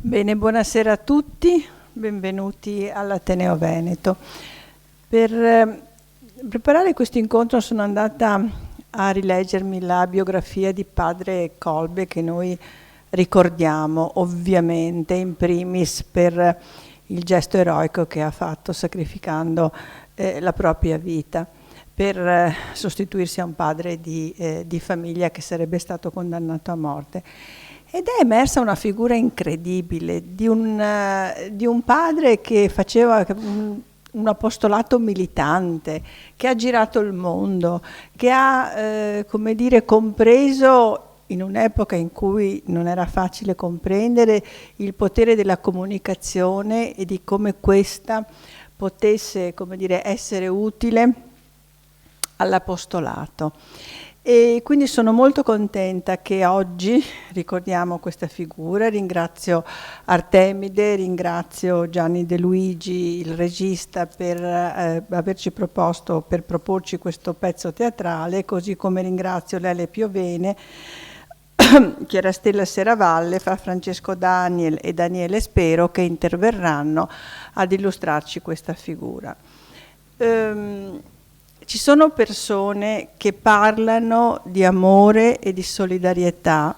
Bene, buonasera a tutti, benvenuti all'Ateneo Veneto. Per preparare questo incontro sono andata a rileggermi la biografia di padre Kolbe, che noi ricordiamo ovviamente in primis per il gesto eroico che ha fatto sacrificando la propria vita per sostituirsi a un padre di famiglia che sarebbe stato condannato a morte. Ed è emersa una figura incredibile di un padre che faceva un apostolato militante, che ha girato il mondo, che ha, come dire, compreso in un'epoca in cui non era facile comprendere il potere della comunicazione e di come questa potesse, come dire, essere utile all'apostolato. E quindi sono molto contenta che oggi ricordiamo questa figura. Ringrazio Artemide, ringrazio Gianni De Luigi, il regista, per averci proposto, per proporci questo pezzo teatrale, così come ringrazio Lele Piovene, Chiarastella Seravalle, Fra Francesco Daniel e Daniele Spero, che interverranno ad illustrarci questa figura. Ci sono persone che parlano di amore e di solidarietà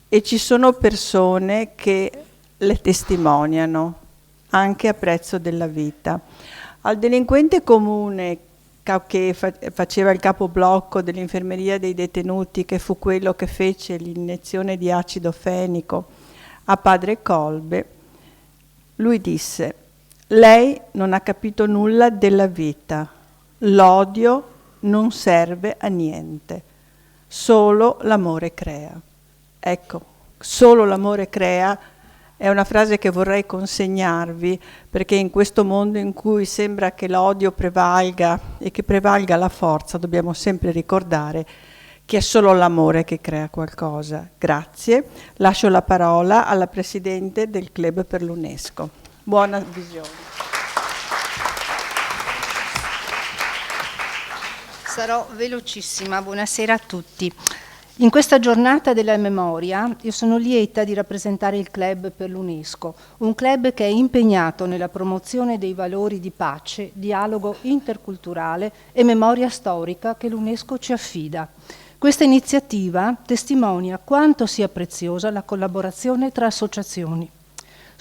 e ci sono persone che le testimoniano anche a prezzo della vita. Al delinquente comune che faceva il capoblocco dell'infermeria dei detenuti, che fu quello che fece l'iniezione di acido fenico a padre Kolbe, lui disse: lei non ha capito nulla della vita. L'odio non serve a niente, solo l'amore crea. Ecco, solo l'amore crea è una frase che vorrei consegnarvi, perché in questo mondo in cui sembra che l'odio prevalga e che prevalga la forza, dobbiamo sempre ricordare che è solo l'amore che crea qualcosa. Grazie. Lascio la parola alla Presidente del Club per l'UNESCO. Buona visione. Sarò velocissima, buonasera a tutti. In questa giornata della memoria io sono lieta di rappresentare il Club per l'UNESCO, un club che è impegnato nella promozione dei valori di pace, dialogo interculturale e memoria storica che l'UNESCO ci affida. Questa iniziativa testimonia quanto sia preziosa la collaborazione tra associazioni.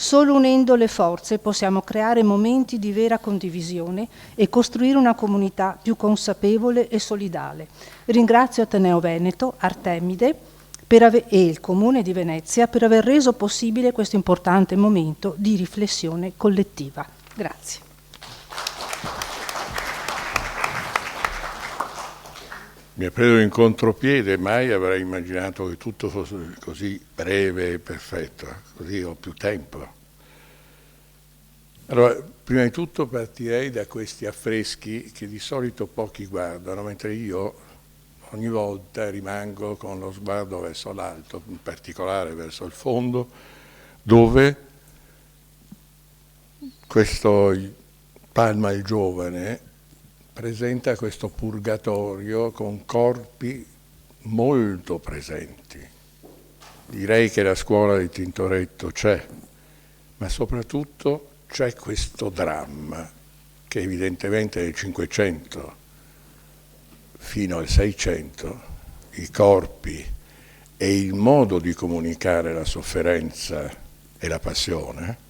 Solo unendo le forze possiamo creare momenti di vera condivisione e costruire una comunità più consapevole e solidale. Ringrazio Ateneo Veneto, Artemide e il Comune di Venezia per aver reso possibile questo importante momento di riflessione collettiva. Grazie. Mi ha preso in contropiede, mai avrei immaginato che tutto fosse così breve e perfetto, così ho più tempo. Allora, prima di tutto partirei da questi affreschi che di solito pochi guardano, mentre io ogni volta rimango con lo sguardo verso l'alto, in particolare verso il fondo, dove questo Palma il Giovane presenta questo purgatorio con corpi molto presenti. Direi che la scuola di Tintoretto c'è, ma soprattutto c'è questo dramma che evidentemente nel 500 fino al 600 i corpi e il modo di comunicare la sofferenza e la passione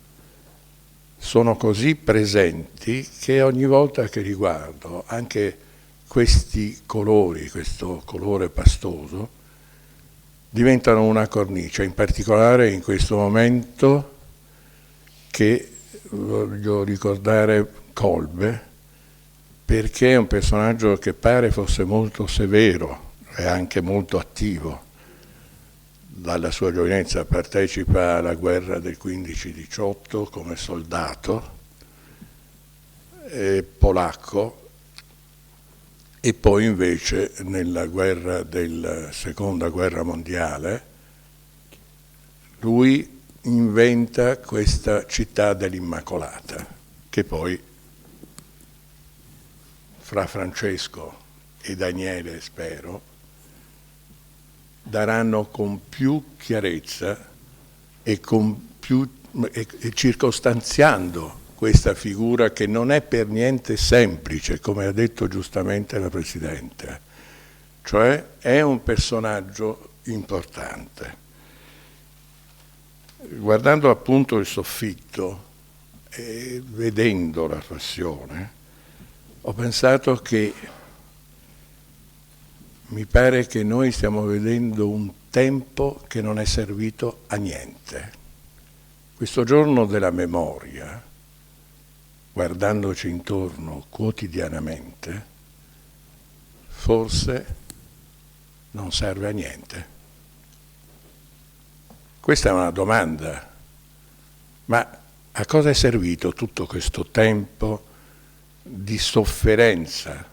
sono così presenti che ogni volta che li guardo, anche questi colori, questo colore pastoso, diventano una cornice, in particolare in questo momento che voglio ricordare Kolbe, perché è un personaggio che pare fosse molto severo e anche molto attivo. Dalla sua giovinezza partecipa alla guerra del 15-18 come soldato polacco, e poi invece nella seconda guerra mondiale lui inventa questa città dell'Immacolata, che poi fra Francesco e Daniele, spero, daranno con più chiarezza e circostanziando questa figura che non è per niente semplice, come ha detto giustamente la Presidente, cioè è un personaggio importante. Guardando appunto il soffitto e vedendo la Passione, ho pensato che mi pare che noi stiamo vedendo un tempo che non è servito a niente. Questo giorno della memoria, guardandoci intorno quotidianamente, forse non serve a niente. Questa è una domanda, ma a cosa è servito tutto questo tempo di sofferenza?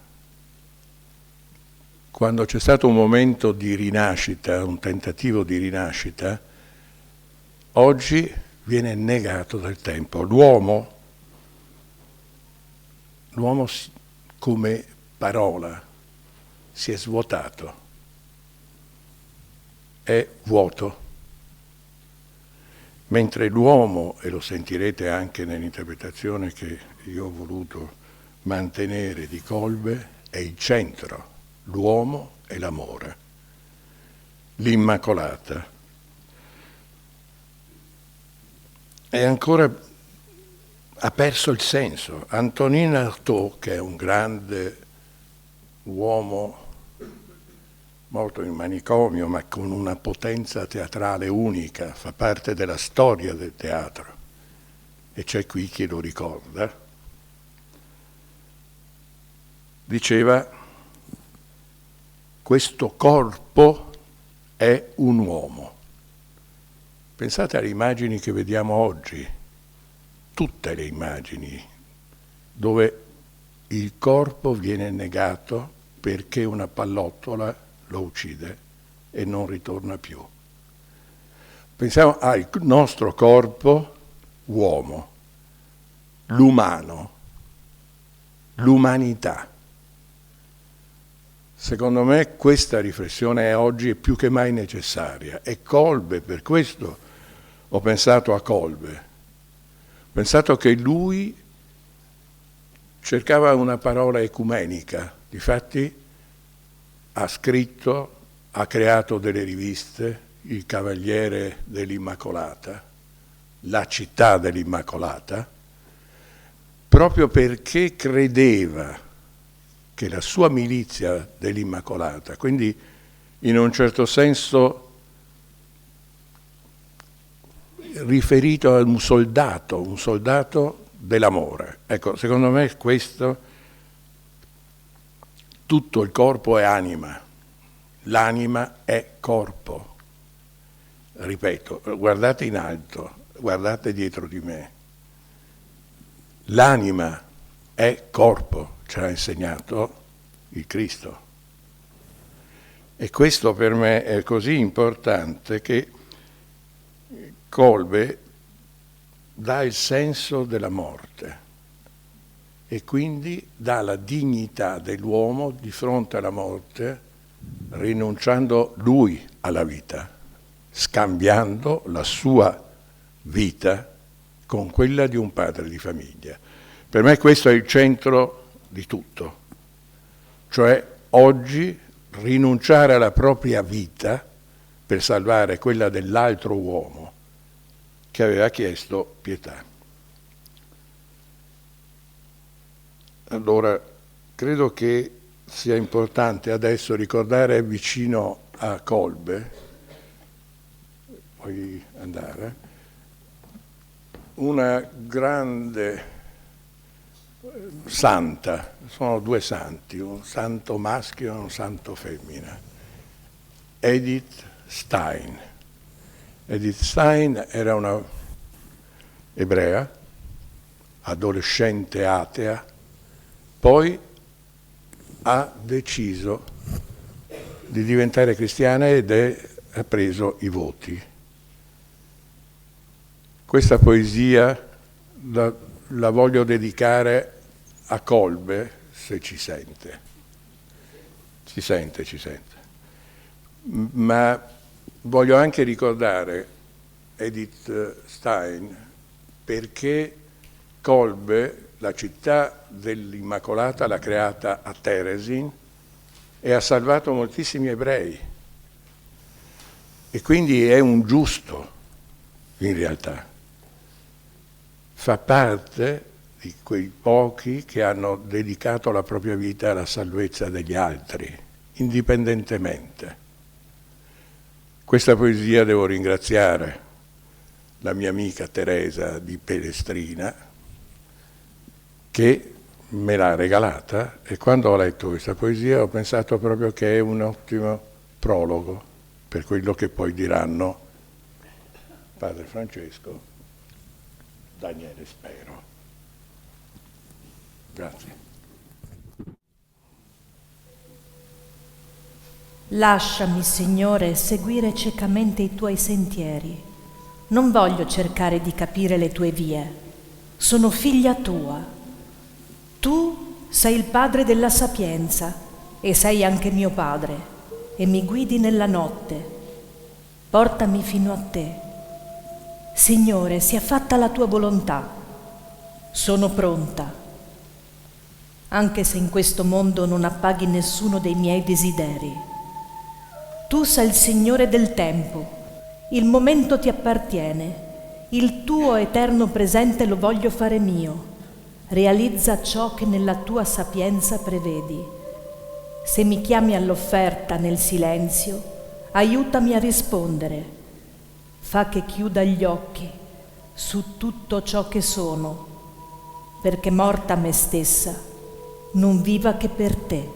Quando c'è stato un momento di rinascita, un tentativo di rinascita, oggi viene negato dal tempo. L'uomo come parola si è svuotato, è vuoto, mentre l'uomo, e lo sentirete anche nell'interpretazione che io ho voluto mantenere di Kolbe, è il centro, l'uomo e l'amore, l'Immacolata. E ancora ha perso il senso. Antonin Artaud, che è un grande uomo morto in manicomio, ma con una potenza teatrale unica, fa parte della storia del teatro, e c'è qui chi lo ricorda, diceva: questo corpo è un uomo. Pensate alle immagini che vediamo oggi, tutte le immagini dove il corpo viene negato perché una pallottola lo uccide e non ritorna più. Pensiamo al nostro corpo uomo, l'umano, l'umanità. Secondo me questa riflessione oggi è più che mai necessaria. E Kolbe, per questo ho pensato a Kolbe. Ho pensato che lui cercava una parola ecumenica. Difatti ha scritto, ha creato delle riviste, Il Cavaliere dell'Immacolata, La città dell'Immacolata, proprio perché credeva che la sua milizia dell'Immacolata, quindi in un certo senso riferito a un soldato dell'amore. Ecco, secondo me questo, tutto il corpo è anima, l'anima è corpo. Ripeto, guardate in alto, guardate dietro di me. L'anima è corpo, ci ha insegnato il Cristo. E questo per me è così importante che Kolbe dà il senso della morte e quindi dà la dignità dell'uomo di fronte alla morte, rinunciando lui alla vita, scambiando la sua vita con quella di un padre di famiglia. Per me questo è il centro di tutto, cioè oggi rinunciare alla propria vita per salvare quella dell'altro uomo che aveva chiesto pietà. Allora, credo che sia importante adesso ricordare vicino a Kolbe puoi andare, una grande santa, sono due santi, un santo maschio e un santo femmina, Edith Stein. Edith Stein era una ebrea, adolescente atea, poi ha deciso di diventare cristiana ed ha preso i voti. Questa poesia la voglio dedicare a Kolbe, se ci sente. Ci sente. Ma voglio anche ricordare Edith Stein perché Kolbe, la città dell'Immacolata, l'ha creata a Terezin e ha salvato moltissimi ebrei. E quindi è un giusto, in realtà. Fa parte di quei pochi che hanno dedicato la propria vita alla salvezza degli altri, indipendentemente. Questa poesia devo ringraziare la mia amica Teresa di Pelestrina, che me l'ha regalata, e quando ho letto questa poesia ho pensato proprio che è un ottimo prologo per quello che poi diranno Padre Francesco, Daniele Spero. Grazie. Lasciami, Signore, seguire ciecamente i tuoi sentieri. Non voglio cercare di capire le tue vie. Sono figlia tua. Tu sei il padre della sapienza e sei anche mio padre e mi guidi nella notte. Portami fino a te. Signore, sia fatta la tua volontà. Sono pronta, anche se in questo mondo non appaghi nessuno dei miei desideri. Tu sei il Signore del tempo, il momento ti appartiene, il tuo eterno presente lo voglio fare mio. Realizza ciò che nella tua sapienza prevedi. Se mi chiami all'offerta nel silenzio, aiutami a rispondere. Fa che chiuda gli occhi su tutto ciò che sono, perché morta me stessa, non viva che per te.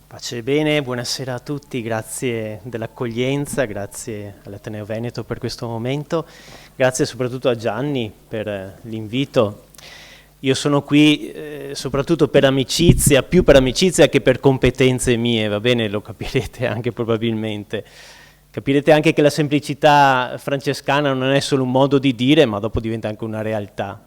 Pace e bene, buonasera a tutti, grazie dell'accoglienza, grazie all'Ateneo Veneto per questo momento, grazie soprattutto a Gianni per l'invito. Io sono qui soprattutto per amicizia, più per amicizia che per competenze mie, va bene? Lo capirete anche probabilmente. Capirete anche che la semplicità francescana non è solo un modo di dire, ma dopo diventa anche una realtà.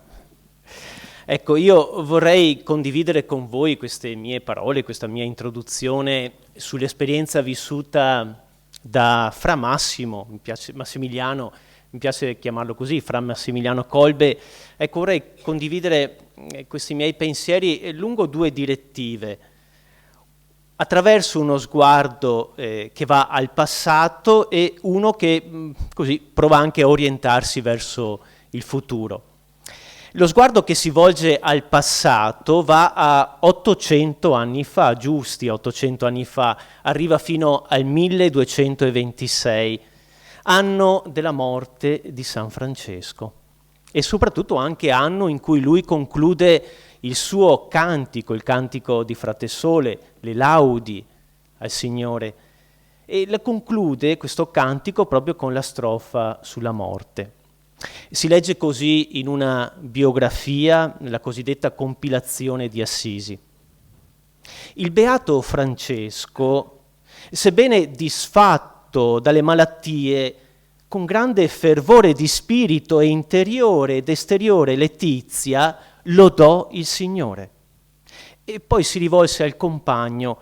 Ecco, io vorrei condividere con voi queste mie parole, questa mia introduzione sull'esperienza vissuta da Fra Massimo, Massimiliano, mi piace chiamarlo così, Fra Massimiliano Kolbe. Ecco, vorrei condividere questi miei pensieri lungo due direttive, attraverso uno sguardo che va al passato e uno che così prova anche a orientarsi verso il futuro. Lo sguardo che si volge al passato va a 800 anni fa, giusti 800 anni fa, arriva fino al 1226, anno della morte di San Francesco, e soprattutto anche anno in cui lui conclude il suo cantico, il cantico di Frate Sole, le laudi al Signore, e la conclude questo cantico proprio con la strofa sulla morte. Si legge così in una biografia, nella cosiddetta compilazione di Assisi. Il beato Francesco, sebbene disfatto dalle malattie, con grande fervore di spirito e interiore ed esteriore letizia, lodò il Signore. E poi si rivolse al compagno: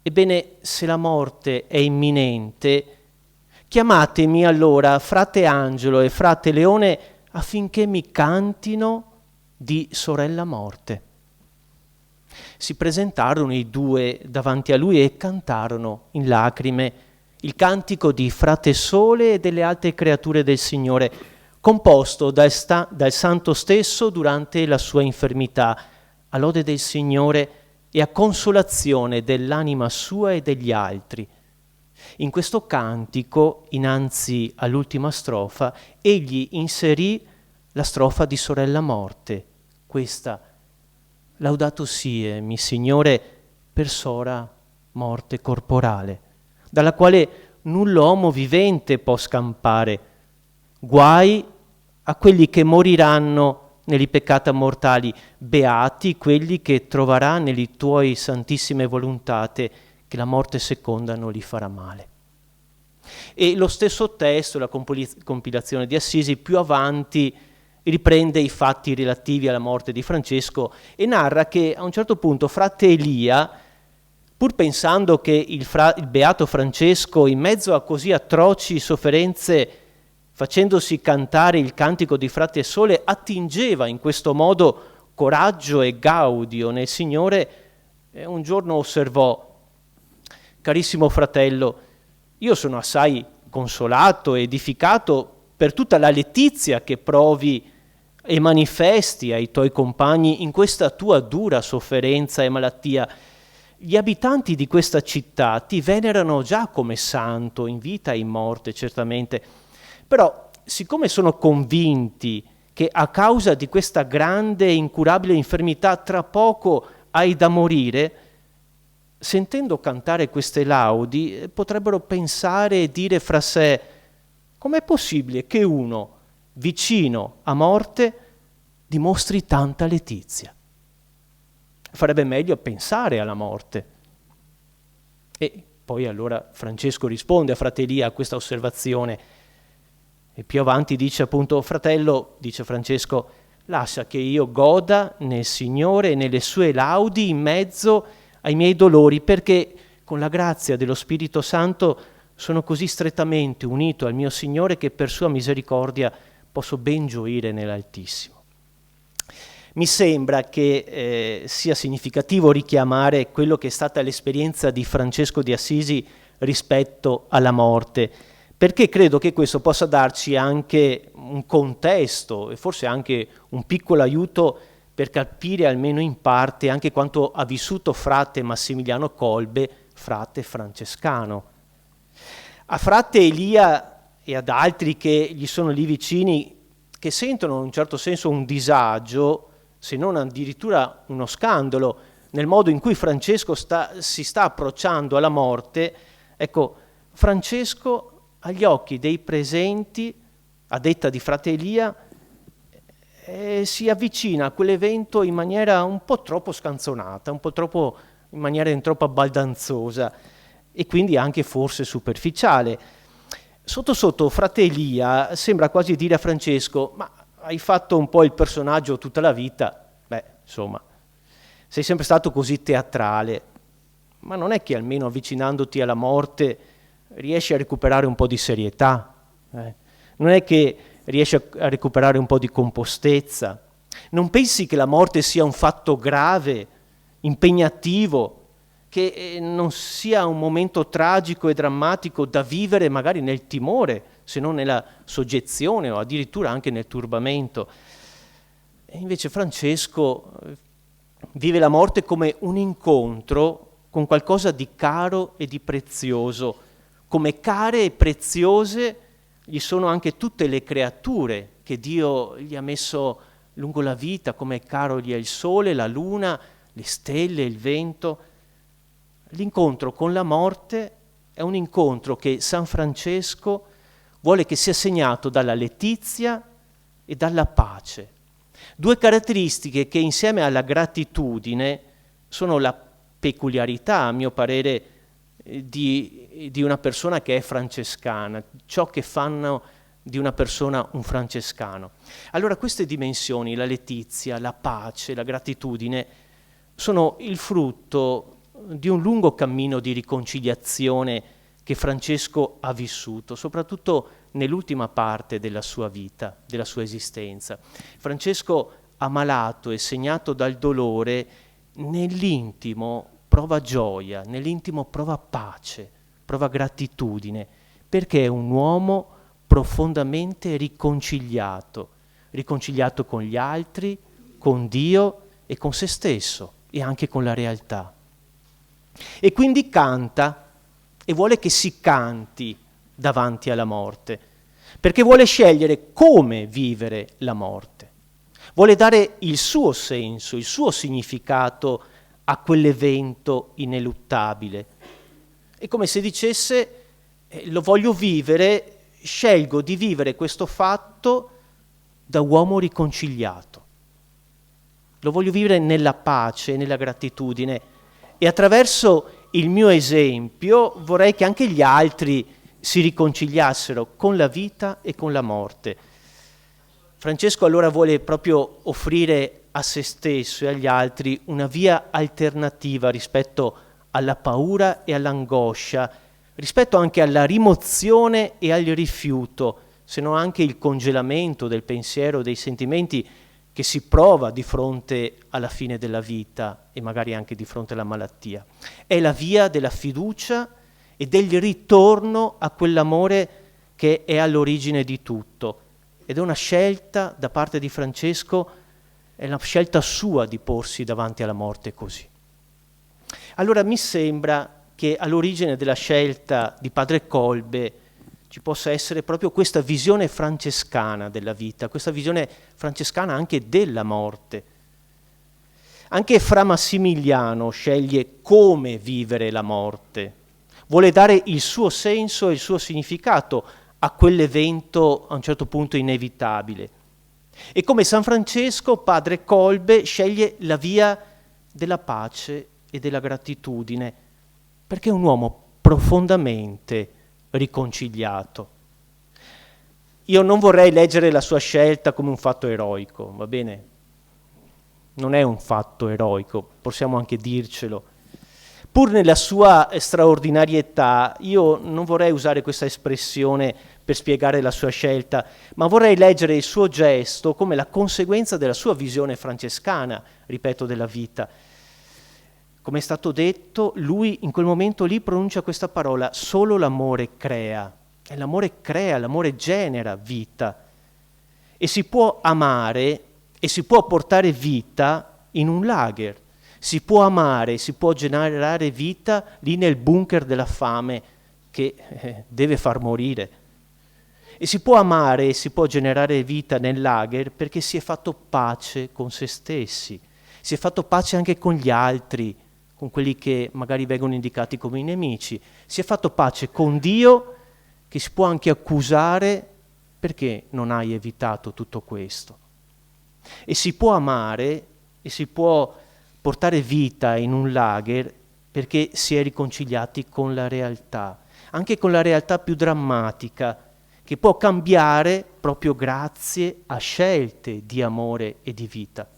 ebbene, se la morte è imminente, chiamatemi allora frate Angelo e frate Leone affinché mi cantino di sorella morte. Si presentarono i due davanti a lui e cantarono in lacrime il cantico di Frate Sole e delle altre creature del Signore, composto dal santo stesso durante la sua infermità, a lode del Signore e a consolazione dell'anima sua e degli altri. In questo cantico, innanzi all'ultima strofa, egli inserì la strofa di Sorella Morte, questa: Laudato sie, mi Signore, per sora morte corporale, dalla quale null'uomo vivente può scampare. Guai a quelli che moriranno negli peccati mortali, beati quelli che troverà nelle tuoi santissime voluntate, che la morte seconda non li farà male. E lo stesso testo, la compilazione di Assisi, più avanti riprende i fatti relativi alla morte di Francesco e narra che a un certo punto frate Elia, pur pensando che il beato Francesco, in mezzo a così atroci sofferenze, facendosi cantare il cantico di Frate Sole, attingeva in questo modo coraggio e gaudio nel Signore, un giorno osservò: carissimo fratello, io sono assai consolato e edificato per tutta la letizia che provi e manifesti ai tuoi compagni in questa tua dura sofferenza e malattia. Gli abitanti di questa città ti venerano già come santo, in vita e in morte certamente, però siccome sono convinti che a causa di questa grande e incurabile infermità tra poco hai da morire, sentendo cantare queste laudi potrebbero pensare e dire fra sé: com'è possibile che uno vicino a morte dimostri tanta letizia? Farebbe meglio pensare alla morte. E poi allora Francesco risponde a frate Elia a questa osservazione e più avanti dice appunto: fratello, dice Francesco, lascia che io goda nel Signore e nelle sue laudi in mezzo ai miei dolori, perché con la grazia dello Spirito Santo sono così strettamente unito al mio Signore che per sua misericordia posso ben gioire nell'Altissimo. Mi sembra che sia significativo richiamare quello che è stata l'esperienza di Francesco di Assisi rispetto alla morte, perché credo che questo possa darci anche un contesto e forse anche un piccolo aiuto per capire almeno in parte anche quanto ha vissuto frate Massimiliano Kolbe, frate francescano. A frate Elia e ad altri che gli sono lì vicini, che sentono in un certo senso un disagio, se non addirittura uno scandalo, nel modo in cui Francesco si sta approcciando alla morte, ecco, Francesco agli occhi dei presenti, a detta di frate Elia, si avvicina a quell'evento in maniera un po' troppo scanzonata, un po' troppo, in maniera troppo abbaldanzosa e quindi anche forse superficiale. Sotto sotto frate Elia sembra quasi dire a Francesco: ma hai fatto un po' il personaggio tutta la vita, insomma, sei sempre stato così teatrale, ma non è che almeno avvicinandoti alla morte riesci a recuperare un po' di serietà, non è che riesci a recuperare un po' di compostezza, non pensi che la morte sia un fatto grave, impegnativo, che non sia un momento tragico e drammatico da vivere magari nel timore, se non nella soggezione o addirittura anche nel turbamento. E invece Francesco vive la morte come un incontro con qualcosa di caro e di prezioso, come care e preziose gli sono anche tutte le creature che Dio gli ha messo lungo la vita, come caro gli è il sole, la luna, le stelle, il vento. L'incontro con la morte è un incontro che San Francesco vuole che sia segnato dalla letizia e dalla pace. Due caratteristiche che insieme alla gratitudine sono la peculiarità, a mio parere, di una persona che è francescana, ciò che fanno di una persona un francescano. Allora queste dimensioni, la letizia, la pace, la gratitudine, sono il frutto di un lungo cammino di riconciliazione che Francesco ha vissuto, soprattutto nell'ultima parte della sua vita, della sua esistenza. Francesco, ammalato e segnato dal dolore, nell'intimo prova gioia, nell'intimo prova pace, prova gratitudine, perché è un uomo profondamente riconciliato con gli altri, con Dio e con se stesso e anche con la realtà. E quindi canta e vuole che si canti davanti alla morte, perché vuole scegliere come vivere la morte, vuole dare il suo senso, il suo significato a quell'evento ineluttabile. È come se dicesse, lo voglio vivere, scelgo di vivere questo fatto da uomo riconciliato. Lo voglio vivere nella pace, nella gratitudine, e attraverso il mio esempio vorrei che anche gli altri si riconciliassero con la vita e con la morte. Francesco allora vuole proprio offrire a se stesso e agli altri una via alternativa rispetto alla paura e all'angoscia, rispetto anche alla rimozione e al rifiuto, se non anche il congelamento del pensiero, dei sentimenti che si prova di fronte alla fine della vita e magari anche di fronte alla malattia. È la via della fiducia e del ritorno a quell'amore che è all'origine di tutto. Ed è una scelta da parte di Francesco, è una scelta sua di porsi davanti alla morte così. Allora mi sembra che all'origine della scelta di Padre Kolbe ci possa essere proprio questa visione francescana della vita, questa visione francescana anche della morte. Anche Fra Massimiliano sceglie come vivere la morte, vuole dare il suo senso e il suo significato a quell'evento a un certo punto inevitabile. E come San Francesco, Padre Kolbe sceglie la via della pace e della gratitudine, perché è un uomo profondamente riconciliato. Io non vorrei leggere la sua scelta come un fatto eroico, va bene? Non è un fatto eroico, possiamo anche dircelo. Pur nella sua straordinarietà, io non vorrei usare questa espressione per spiegare la sua scelta, ma vorrei leggere il suo gesto come la conseguenza della sua visione francescana, ripeto, della vita. Come è stato detto, lui in quel momento lì pronuncia questa parola: solo l'amore crea. E l'amore genera vita. E si può amare e si può portare vita in un lager. Si può amare, si può generare vita lì nel bunker della fame che deve far morire. E si può amare e si può generare vita nel lager perché si è fatto pace con se stessi, si è fatto pace anche con gli altri, con quelli che magari vengono indicati come i nemici, si è fatto pace con Dio, che si può anche accusare perché non hai evitato tutto questo. E si può amare e si può portare vita in un lager perché si è riconciliati con la realtà, anche con la realtà più drammatica, che può cambiare proprio grazie a scelte di amore e di vita.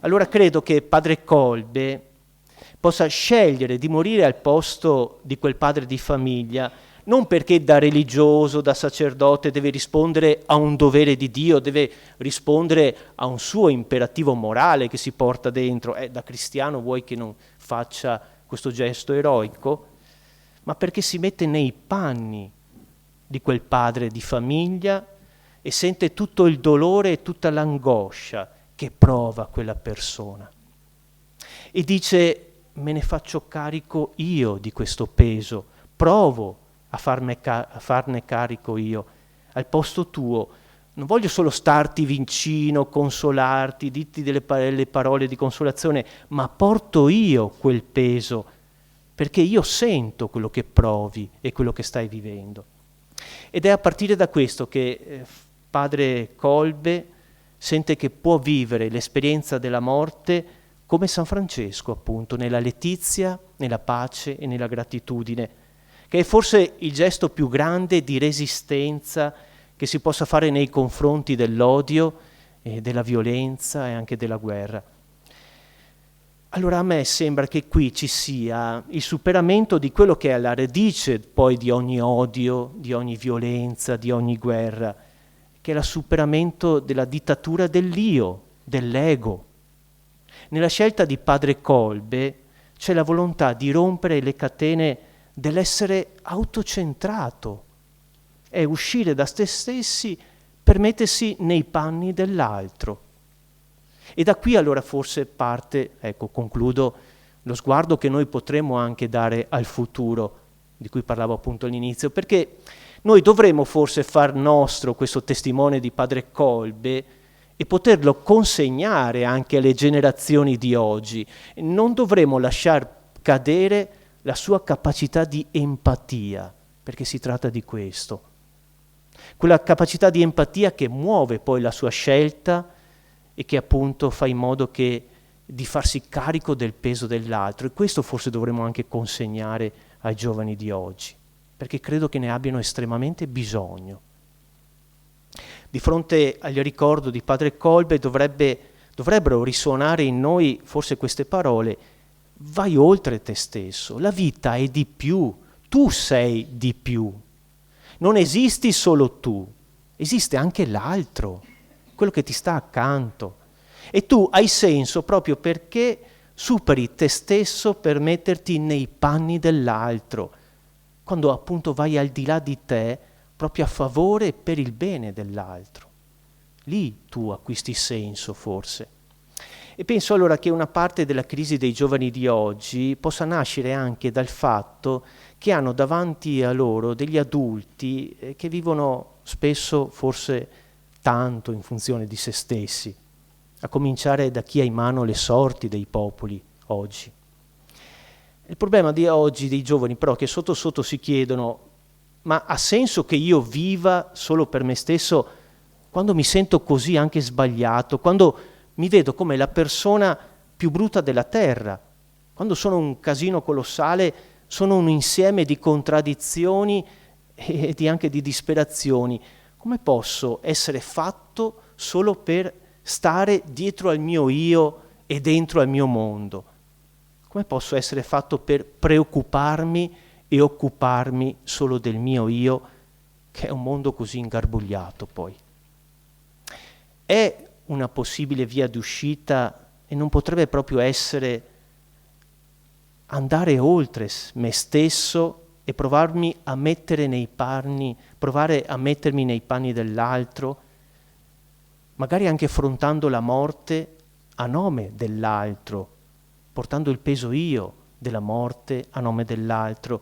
Allora credo che Padre Kolbe possa scegliere di morire al posto di quel padre di famiglia, non perché da religioso, da sacerdote deve rispondere a un dovere di Dio, deve rispondere a un suo imperativo morale che si porta dentro. Da cristiano vuoi che non faccia questo gesto eroico? Ma perché si mette nei panni di quel padre di famiglia e sente tutto il dolore e tutta l'angoscia che prova quella persona. E dice: me ne faccio carico io di questo peso, provo a farne carico io, al posto tuo. Non voglio solo starti vicino, consolarti, dirti delle parole di consolazione, ma porto io quel peso, perché io sento quello che provi e quello che stai vivendo. Ed è a partire da questo che Padre Kolbe sente che può vivere l'esperienza della morte come San Francesco, appunto, nella letizia, nella pace e nella gratitudine, che è forse il gesto più grande di resistenza che si possa fare nei confronti dell'odio e della violenza e anche della guerra. Allora a me sembra che qui ci sia il superamento di quello che è la radice poi di ogni odio, di ogni violenza, di ogni guerra, che è il superamento della dittatura dell'io, dell'ego. Nella scelta di Padre Kolbe c'è la volontà di rompere le catene dell'essere autocentrato, è uscire da se stessi per mettersi nei panni dell'altro. E da qui allora forse parte, ecco, concludo, lo sguardo che noi potremmo anche dare al futuro, di cui parlavo appunto all'inizio, perché noi dovremmo forse far nostro questo testimone di Padre Kolbe e poterlo consegnare anche alle generazioni di oggi. Non dovremmo lasciar cadere la sua capacità di empatia, perché si tratta di questo. Quella capacità di empatia che muove poi la sua scelta e che appunto fa in modo che di farsi carico del peso dell'altro. E questo forse dovremmo anche consegnare ai giovani di oggi, perché credo che ne abbiano estremamente bisogno. Di fronte al ricordo di Padre Kolbe dovrebbero risuonare in noi forse queste parole: vai oltre te stesso, la vita è di più, tu sei di più. Non esisti solo tu, esiste anche l'altro, quello che ti sta accanto. E tu hai senso proprio perché superi te stesso per metterti nei panni dell'altro, quando appunto vai al di là di te, proprio a favore e per il bene dell'altro. Lì tu acquisti senso, forse. E penso allora che una parte della crisi dei giovani di oggi possa nascere anche dal fatto che hanno davanti a loro degli adulti che vivono spesso forse tanto in funzione di se stessi, a cominciare da chi ha in mano le sorti dei popoli oggi. Il problema di oggi dei giovani però è che sotto sotto si chiedono: ma ha senso che io viva solo per me stesso quando mi sento così anche sbagliato, quando mi vedo come la persona più brutta della terra, quando sono un casino colossale, sono un insieme di contraddizioni e anche di disperazioni? Come posso essere fatto solo per stare dietro al mio io e dentro al mio mondo? Come posso essere fatto per preoccuparmi e occuparmi solo del mio io, che è un mondo così ingarbugliato poi? È una possibile via d'uscita e non potrebbe proprio essere andare oltre me stesso e provare a mettermi nei panni dell'altro, magari anche affrontando la morte a nome dell'altro, portando il peso io della morte a nome dell'altro,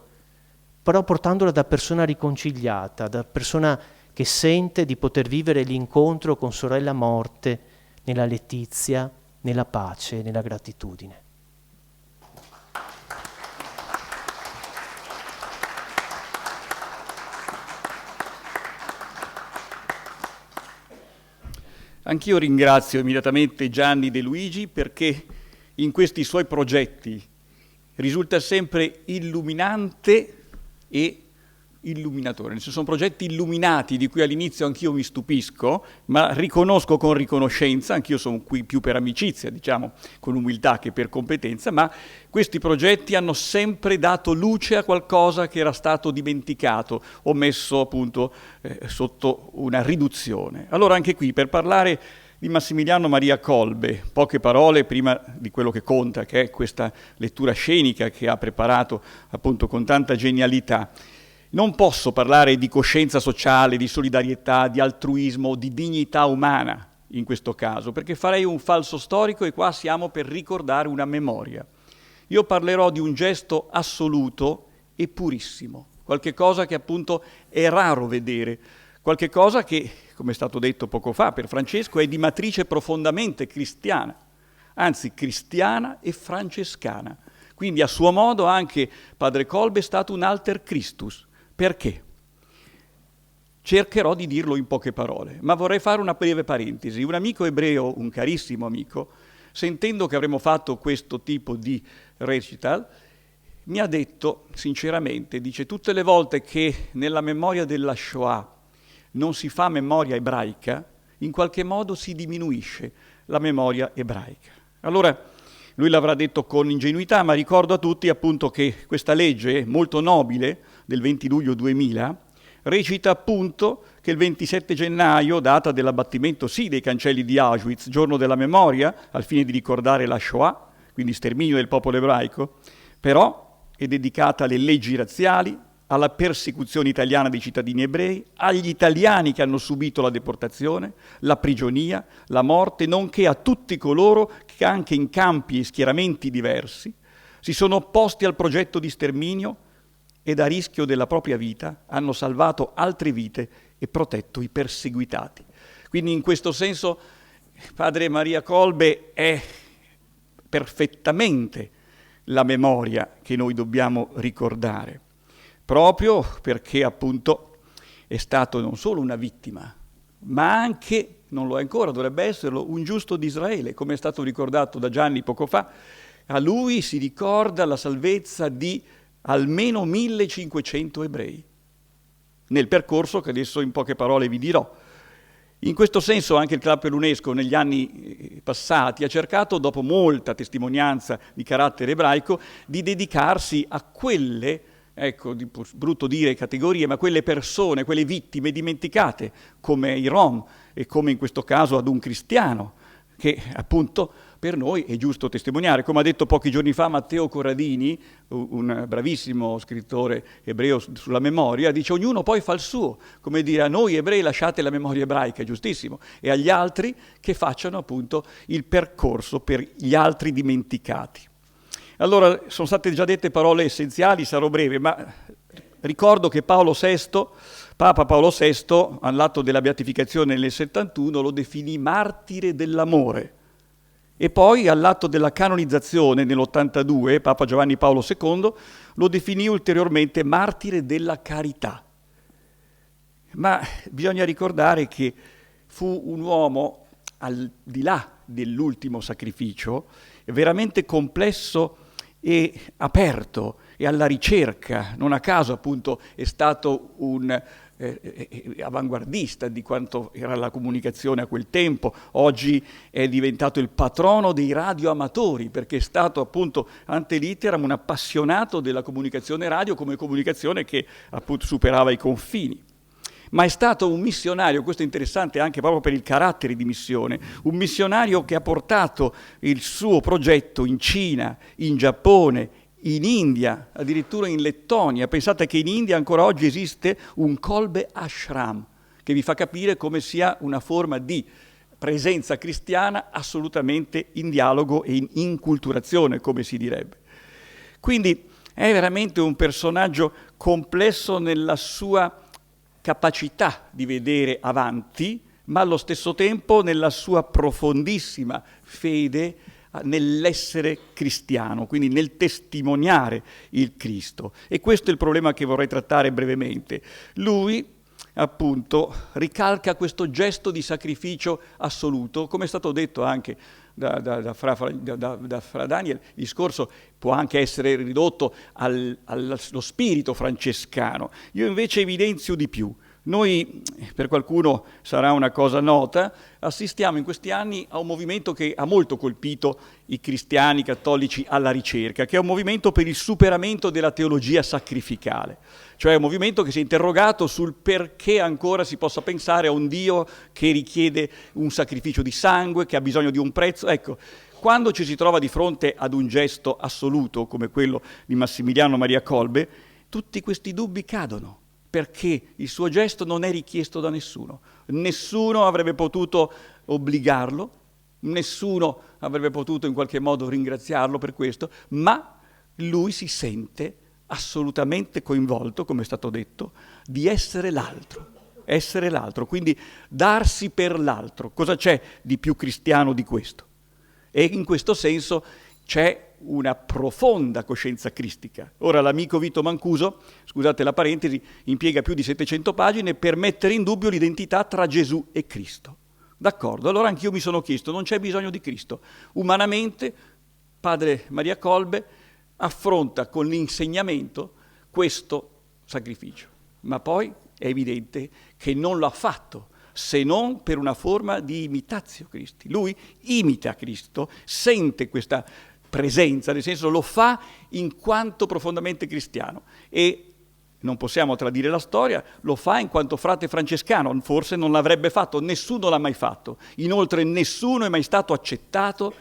però portandola da persona riconciliata, da persona che sente di poter vivere l'incontro con sorella morte nella letizia, nella pace, nella gratitudine. Anch'io ringrazio immediatamente Gianni De Luigi, perché in questi suoi progetti risulta sempre illuminante e illuminatore. Sono progetti illuminati di cui all'inizio anch'io mi stupisco, ma riconosco con riconoscenza, anch'io sono qui più per amicizia, diciamo, con umiltà che per competenza, ma questi progetti hanno sempre dato luce a qualcosa che era stato dimenticato o messo appunto sotto una riduzione. Allora anche qui, per parlare di Massimiliano Maria Kolbe, poche parole prima di quello che conta, che è questa lettura scenica che ha preparato appunto con tanta genialità. Non posso parlare di coscienza sociale, di solidarietà, di altruismo, di dignità umana in questo caso, perché farei un falso storico e qua siamo per ricordare una memoria. Io parlerò di un gesto assoluto e purissimo, qualche cosa che appunto è raro vedere, qualche cosa che, come è stato detto poco fa per Francesco, è di matrice profondamente cristiana, anzi cristiana e francescana. Quindi a suo modo anche Padre Kolbe è stato un alter Christus. Perché? Cercherò di dirlo in poche parole, ma vorrei fare una breve parentesi. Un amico ebreo, un carissimo amico, sentendo che avremmo fatto questo tipo di recital, mi ha detto sinceramente, dice: tutte le volte che nella memoria della Shoah non si fa memoria ebraica, in qualche modo si diminuisce la memoria ebraica. Allora, lui l'avrà detto con ingenuità, ma ricordo a tutti appunto che questa legge molto nobile del 20 luglio 2000 recita appunto che il 27 gennaio, data dell'abbattimento sì dei cancelli di Auschwitz, giorno della memoria, al fine di ricordare la Shoah, quindi sterminio del popolo ebraico, però è dedicata alle leggi razziali, alla persecuzione italiana dei cittadini ebrei, agli italiani che hanno subito la deportazione, la prigionia, la morte, nonché a tutti coloro che anche in campi e schieramenti diversi si sono opposti al progetto di sterminio ed a rischio della propria vita hanno salvato altre vite e protetto i perseguitati. Quindi in questo senso Padre Maria Kolbe è perfettamente la memoria che noi dobbiamo ricordare, proprio perché appunto è stato non solo una vittima, ma anche, non lo è ancora, dovrebbe esserlo, un giusto di Israele, come è stato ricordato da Gianni poco fa. A lui si ricorda la salvezza di almeno 1500 ebrei, nel percorso che adesso in poche parole vi dirò. In questo senso anche il Club per l'UNESCO negli anni passati ha cercato, dopo molta testimonianza di carattere ebraico, di dedicarsi a quelle, ecco, brutto dire categorie, ma quelle persone, quelle vittime dimenticate, come i Rom e come in questo caso ad un cristiano, che appunto per noi è giusto testimoniare. Come ha detto pochi giorni fa Matteo Corradini, un bravissimo scrittore ebreo sulla memoria, dice ognuno poi fa il suo, come dire a noi ebrei lasciate la memoria ebraica, giustissimo, e agli altri che facciano appunto il percorso per gli altri dimenticati. Allora, sono state già dette parole essenziali, sarò breve, ma ricordo che Papa Paolo VI, all'atto della beatificazione nel 71, lo definì martire dell'amore. E poi all'atto della canonizzazione nell'82, Papa Giovanni Paolo II lo definì ulteriormente martire della carità. Ma bisogna ricordare che fu un uomo, al di là dell'ultimo sacrificio, veramente complesso e aperto e alla ricerca. Non a caso appunto è stato un avanguardista di quanto era la comunicazione a quel tempo. Oggi è diventato il patrono dei radioamatori, perché è stato appunto ante litteram un appassionato della comunicazione radio come comunicazione che appunto superava i confini. Ma è stato un missionario, questo è interessante anche proprio per il carattere di missione, un missionario che ha portato il suo progetto in Cina, in Giappone, in India, addirittura in Lettonia. Pensate che in India ancora oggi esiste un Kolbe Ashram, che vi fa capire come sia una forma di presenza cristiana assolutamente in dialogo e in inculturazione, come si direbbe. Quindi è veramente un personaggio complesso nella sua capacità di vedere avanti, ma allo stesso tempo nella sua profondissima fede nell'essere cristiano, quindi nel testimoniare il Cristo. E questo è il problema che vorrei trattare brevemente. Lui, appunto, ricalca questo gesto di sacrificio assoluto, come è stato detto anche da Fra Daniel. Il discorso può anche essere ridotto allo spirito francescano. Io invece evidenzio di più. Noi, per qualcuno sarà una cosa nota, assistiamo in questi anni a un movimento che ha molto colpito i cristiani cattolici alla ricerca, che è un movimento per il superamento della teologia sacrificale, cioè un movimento che si è interrogato sul perché ancora si possa pensare a un Dio che richiede un sacrificio di sangue, che ha bisogno di un prezzo. Ecco, quando ci si trova di fronte ad un gesto assoluto come quello di Massimiliano Maria Kolbe, tutti questi dubbi cadono, perché il suo gesto non è richiesto da nessuno. Nessuno avrebbe potuto obbligarlo, nessuno avrebbe potuto in qualche modo ringraziarlo per questo, ma lui si sente assolutamente coinvolto, come è stato detto, di essere l'altro, quindi darsi per l'altro. Cosa c'è di più cristiano di questo? E in questo senso c'è una profonda coscienza cristica. Ora l'amico Vito Mancuso, scusate la parentesi, impiega più di 700 pagine per mettere in dubbio l'identità tra Gesù e Cristo. D'accordo, allora anch'io mi sono chiesto, non c'è bisogno di Cristo. Umanamente, padre Maria Kolbe affronta con l'insegnamento questo sacrificio, ma poi è evidente che non lo ha fatto, se non per una forma di imitatio Christi. Lui imita Cristo, sente questa presenza, nel senso lo fa in quanto profondamente cristiano e non possiamo tradire la storia, lo fa in quanto frate francescano, forse non l'avrebbe fatto, nessuno l'ha mai fatto, inoltre nessuno è mai stato accettato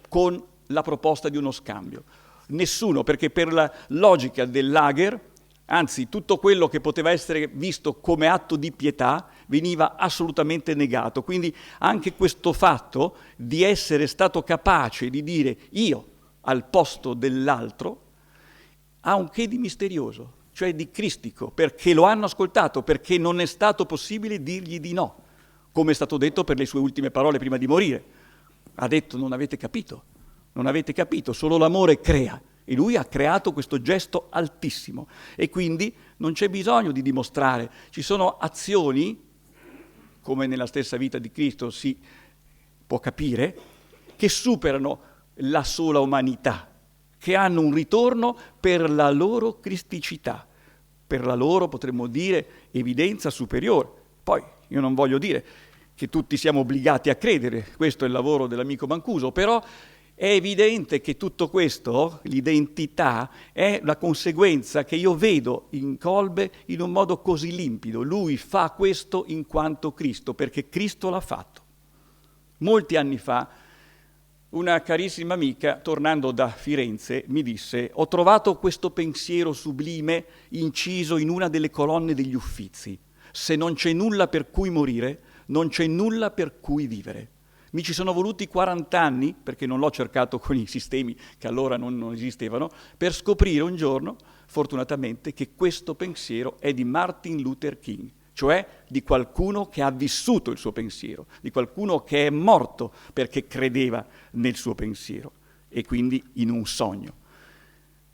con la proposta di uno scambio, nessuno, perché per la logica del lager Anzi, tutto quello che poteva essere visto come atto di pietà veniva assolutamente negato. Quindi anche questo fatto di essere stato capace di dire io al posto dell'altro ha un che di misterioso, cioè di cristico, perché lo hanno ascoltato, perché non è stato possibile dirgli di no, come è stato detto per le sue ultime parole prima di morire. Ha detto: non avete capito, solo l'amore crea. E lui ha creato questo gesto altissimo. E quindi non c'è bisogno di dimostrare. Ci sono azioni, come nella stessa vita di Cristo si può capire, che superano la sola umanità, che hanno un ritorno per la loro cristicità, per la loro, potremmo dire, evidenza superiore. Poi io non voglio dire che tutti siamo obbligati a credere, questo è il lavoro dell'amico Mancuso, però è evidente che tutto questo, l'identità, è la conseguenza che io vedo in Kolbe in un modo così limpido. Lui fa questo in quanto Cristo, perché Cristo l'ha fatto. Molti anni fa una carissima amica, tornando da Firenze, mi disse: ho trovato questo pensiero sublime inciso in una delle colonne degli Uffizi. Se non c'è nulla per cui morire, non c'è nulla per cui vivere. Mi ci sono voluti 40 anni, perché non l'ho cercato con i sistemi che allora non esistevano, per scoprire un giorno, fortunatamente, che questo pensiero è di Martin Luther King, cioè di qualcuno che ha vissuto il suo pensiero, di qualcuno che è morto perché credeva nel suo pensiero e quindi in un sogno.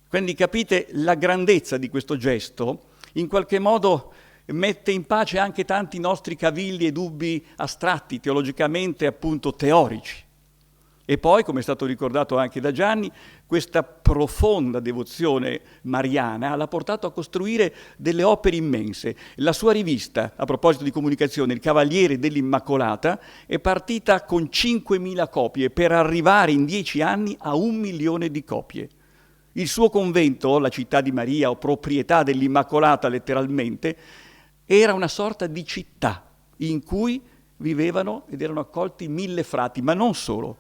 Quindi capite la grandezza di questo gesto, in qualche modo mette in pace anche tanti nostri cavilli e dubbi astratti, teologicamente appunto teorici. E poi, come è stato ricordato anche da Gianni, questa profonda devozione mariana l'ha portato a costruire delle opere immense. La sua rivista, a proposito di comunicazione, Il Cavaliere dell'Immacolata, è partita con 5.000 copie per arrivare in 10 anni a 1 milione di copie. Il suo convento, la Città di Maria o proprietà dell'Immacolata letteralmente, era una sorta di città in cui vivevano ed erano accolti 1000 frati, ma non solo.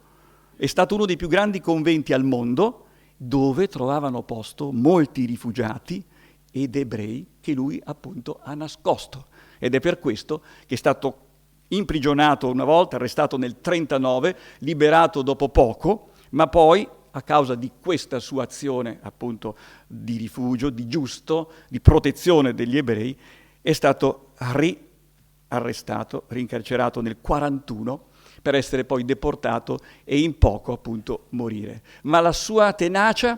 È stato uno dei più grandi conventi al mondo, dove trovavano posto molti rifugiati ed ebrei che lui appunto ha nascosto. Ed è per questo che è stato imprigionato una volta, arrestato nel 1939, liberato dopo poco, ma poi, a causa di questa sua azione appunto di rifugio, di giusto, di protezione degli ebrei, è stato riarrestato, rincarcerato nel 1941 per essere poi deportato e in poco appunto morire. Ma la sua tenacia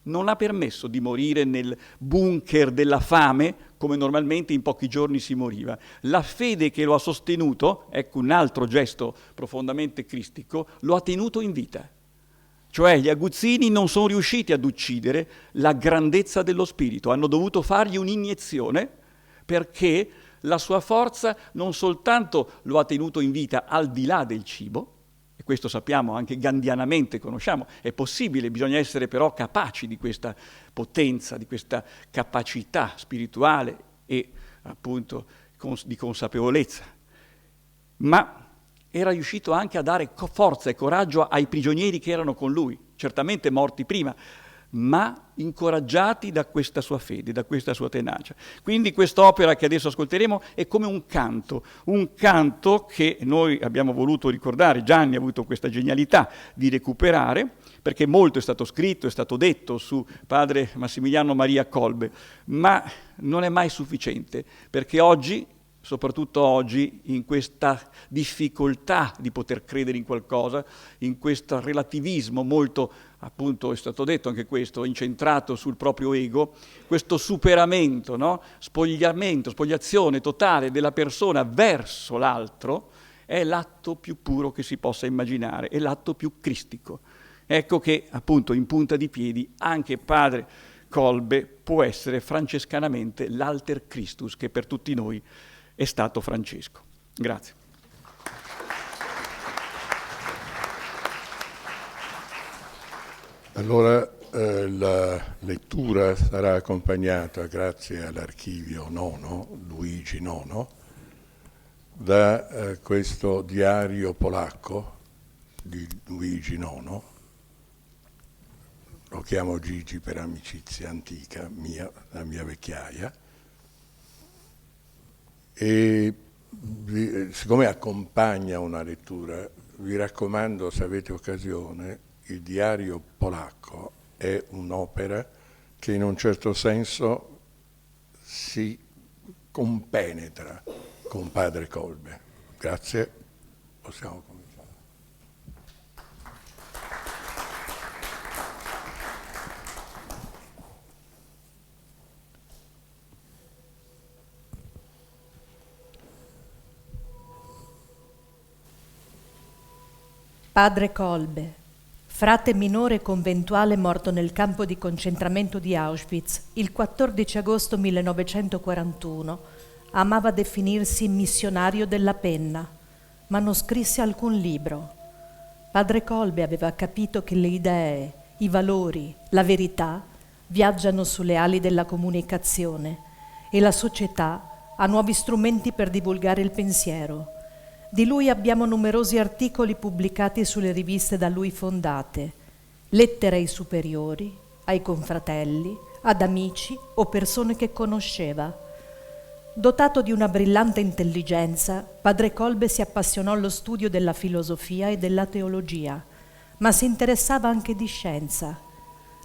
non ha permesso di morire nel bunker della fame come normalmente in pochi giorni si moriva. La fede che lo ha sostenuto, ecco un altro gesto profondamente cristico, lo ha tenuto in vita. Cioè gli aguzzini non sono riusciti ad uccidere la grandezza dello spirito, hanno dovuto fargli un'iniezione perché la sua forza non soltanto lo ha tenuto in vita al di là del cibo, e questo sappiamo anche gandianamente, conosciamo, è possibile, bisogna essere però capaci di questa potenza, di questa capacità spirituale e appunto di consapevolezza, ma era riuscito anche a dare forza e coraggio ai prigionieri che erano con lui, certamente morti prima, ma incoraggiati da questa sua fede, da questa sua tenacia. Quindi quest'opera che adesso ascolteremo è come un canto che noi abbiamo voluto ricordare. Gianni ha avuto questa genialità di recuperare, perché molto è stato scritto, è stato detto su padre Massimiliano Maria Kolbe, ma non è mai sufficiente, perché oggi, soprattutto oggi, in questa difficoltà di poter credere in qualcosa, in questo relativismo molto, appunto è stato detto anche questo, incentrato sul proprio ego, questo superamento, no? Spogliazione totale della persona verso l'altro, è l'atto più puro che si possa immaginare, è l'atto più cristico. Ecco che, appunto, in punta di piedi, anche padre Kolbe può essere francescanamente l'alter Christus che per tutti noi è stato Francesco. Grazie. Allora la lettura sarà accompagnata, grazie all'archivio nono, Luigi Nono, da questo diario polacco di Luigi Nono. Lo lo chiamo Gigi per amicizia antica mia, la mia vecchiaia, e siccome accompagna una lettura, vi raccomando, se avete occasione, il diario polacco è un'opera che in un certo senso si compenetra con Padre Kolbe. Grazie, possiamo cominciare. Padre Kolbe, frate minore conventuale morto nel campo di concentramento di Auschwitz il 14 agosto 1941, amava definirsi missionario della penna, ma non scrisse alcun libro. Padre Kolbe aveva capito che le idee, i valori, la verità viaggiano sulle ali della comunicazione e la società ha nuovi strumenti per divulgare il pensiero. Di lui abbiamo numerosi articoli pubblicati sulle riviste da lui fondate, lettere ai superiori, ai confratelli, ad amici o persone che conosceva. Dotato di una brillante intelligenza, Padre Kolbe si appassionò allo studio della filosofia e della teologia, ma si interessava anche di scienza.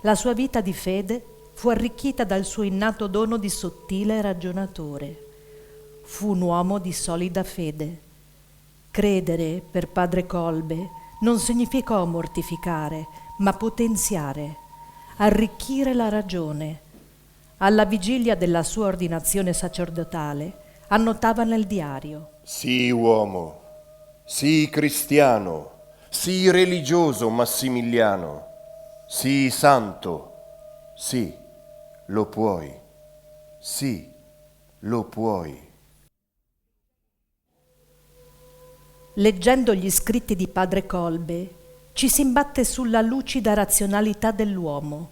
La sua vita di fede fu arricchita dal suo innato dono di sottile ragionatore. Fu un uomo di solida fede. Credere, per Padre Kolbe, non significò mortificare, ma potenziare, arricchire la ragione. Alla vigilia della sua ordinazione sacerdotale, annotava nel diario: Sii uomo, sii cristiano, sii religioso Massimiliano, sii santo, sì, lo puoi, sì, lo puoi. Leggendo gli scritti di Padre Kolbe, ci si imbatte sulla lucida razionalità dell'uomo,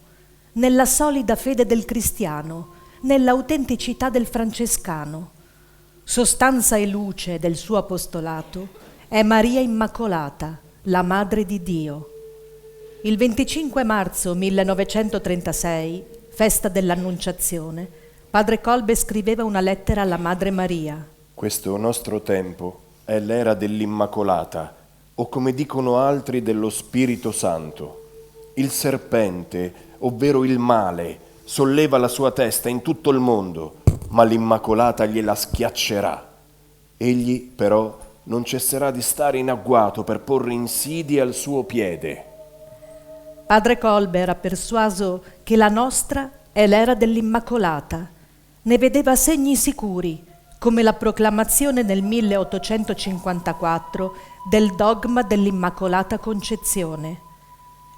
nella solida fede del cristiano, nell'autenticità del francescano. Sostanza e luce del suo apostolato è Maria Immacolata, la Madre di Dio. Il 25 marzo 1936, festa dell'Annunciazione, Padre Kolbe scriveva una lettera alla Madre Maria. Questo nostro tempo è l'era dell'Immacolata, o come dicono altri dello Spirito Santo. Il serpente, ovvero il male, solleva la sua testa in tutto il mondo, ma l'Immacolata gliela schiaccerà. Egli, però, non cesserà di stare in agguato per porre insidie al suo piede. Padre Kolbe era persuaso che la nostra è l'era dell'Immacolata. Ne vedeva segni sicuri, come la proclamazione nel 1854 del dogma dell'Immacolata Concezione.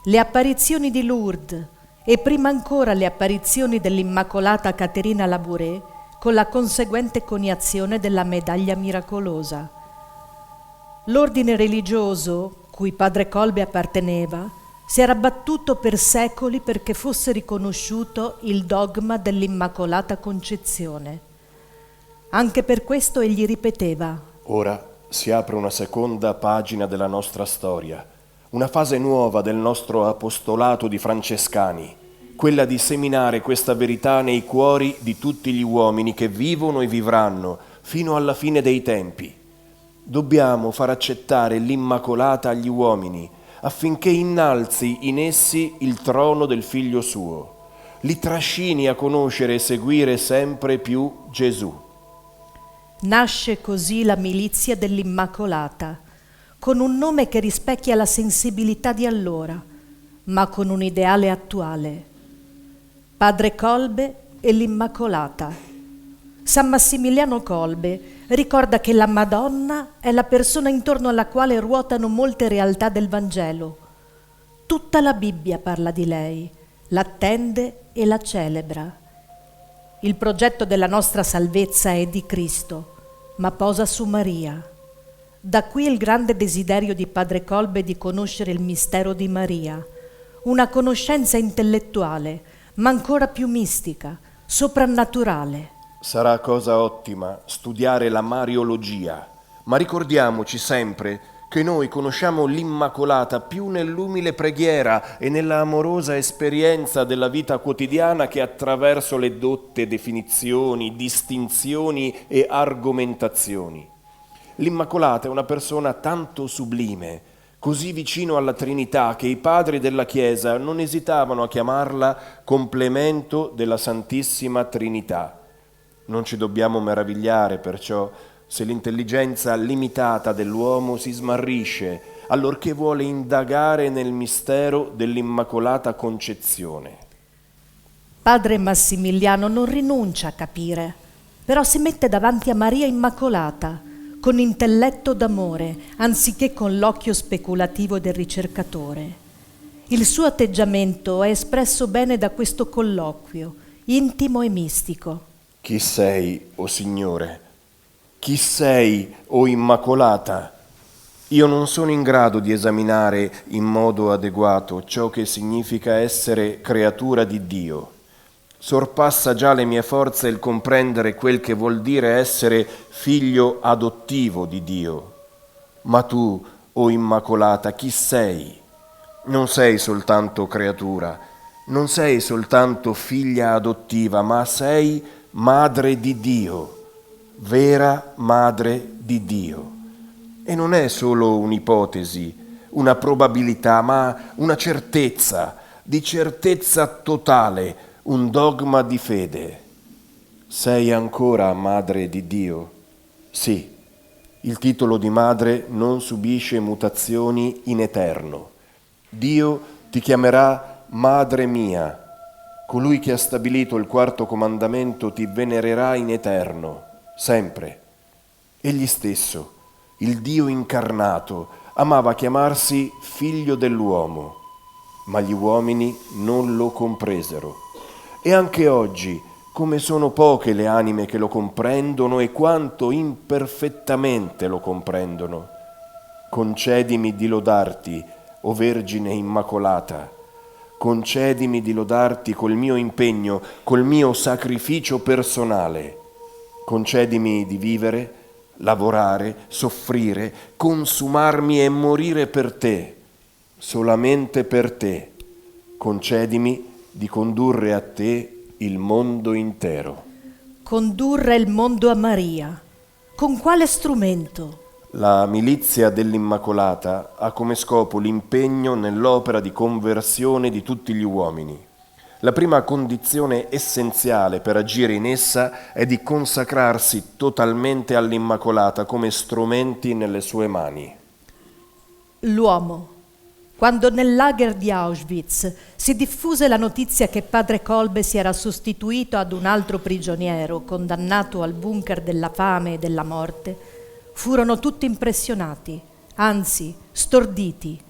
Le apparizioni di Lourdes e prima ancora le apparizioni dell'Immacolata Caterina Labouré con la conseguente coniazione della medaglia miracolosa. L'ordine religioso, cui Padre Kolbe apparteneva, si era battuto per secoli perché fosse riconosciuto il dogma dell'Immacolata Concezione. Anche per questo egli ripeteva: Ora si apre una seconda pagina della nostra storia, una fase nuova del nostro apostolato di francescani, quella di seminare questa verità nei cuori di tutti gli uomini che vivono e vivranno fino alla fine dei tempi. Dobbiamo far accettare l'Immacolata agli uomini affinché innalzi in essi il trono del Figlio suo, li trascini a conoscere e seguire sempre più Gesù. Nasce così la milizia dell'Immacolata, con un nome che rispecchia la sensibilità di allora, ma con un ideale attuale. Padre Kolbe e l'Immacolata. San Massimiliano Kolbe ricorda che la Madonna è la persona intorno alla quale ruotano molte realtà del Vangelo. Tutta la Bibbia parla di lei, l'attende e la celebra. Il progetto della nostra salvezza è di Cristo, ma posa su Maria. Da qui il grande desiderio di Padre Kolbe di conoscere il mistero di Maria, una conoscenza intellettuale, ma ancora più mistica, soprannaturale. Sarà cosa ottima studiare la Mariologia, ma ricordiamoci sempre che che noi conosciamo l'Immacolata più nell'umile preghiera e nella amorosa esperienza della vita quotidiana che attraverso le dotte definizioni, distinzioni e argomentazioni. L'Immacolata è una persona tanto sublime, così vicino alla Trinità, che i padri della Chiesa non esitavano a chiamarla complemento della Santissima Trinità. Non ci dobbiamo meravigliare perciò se l'intelligenza limitata dell'uomo si smarrisce allorché vuole indagare nel mistero dell'Immacolata Concezione. Padre Massimiliano non rinuncia a capire, però si mette davanti a Maria Immacolata con intelletto d'amore, anziché con l'occhio speculativo del ricercatore. Il suo atteggiamento è espresso bene da questo colloquio, intimo e mistico. Chi sei, o Signore? Chi sei, o Immacolata? Io non sono in grado di esaminare in modo adeguato ciò che significa essere creatura di Dio. Sorpassa già le mie forze il comprendere quel che vuol dire essere figlio adottivo di Dio. Ma tu, o Immacolata, chi sei? Non sei soltanto creatura, non sei soltanto figlia adottiva, ma sei Madre di Dio, vera Madre di Dio. E non è solo un'ipotesi, una probabilità, ma una certezza, di certezza totale, un dogma di fede. Sei ancora Madre di Dio? Sì, il titolo di madre non subisce mutazioni in eterno. Dio ti chiamerà Madre mia. Colui che ha stabilito il quarto comandamento ti venererà in eterno, sempre. Egli stesso, il Dio incarnato, amava chiamarsi figlio dell'uomo, ma gli uomini non lo compresero. E anche oggi, come sono poche le anime che lo comprendono e quanto imperfettamente lo comprendono. Concedimi di lodarti, o Vergine Immacolata, concedimi di lodarti col mio impegno, col mio sacrificio personale. Concedimi di vivere, lavorare, soffrire, consumarmi e morire per te, solamente per te. Concedimi di condurre a te il mondo intero. Condurre il mondo a Maria. Con quale strumento? La milizia dell'Immacolata ha come scopo l'impegno nell'opera di conversione di tutti gli uomini. La prima condizione essenziale per agire in essa è di consacrarsi totalmente all'Immacolata come strumenti nelle sue mani. L'uomo. Quando nel lager di Auschwitz si diffuse la notizia che padre Kolbe si era sostituito ad un altro prigioniero condannato al bunker della fame e della morte, furono tutti impressionati, anzi storditi.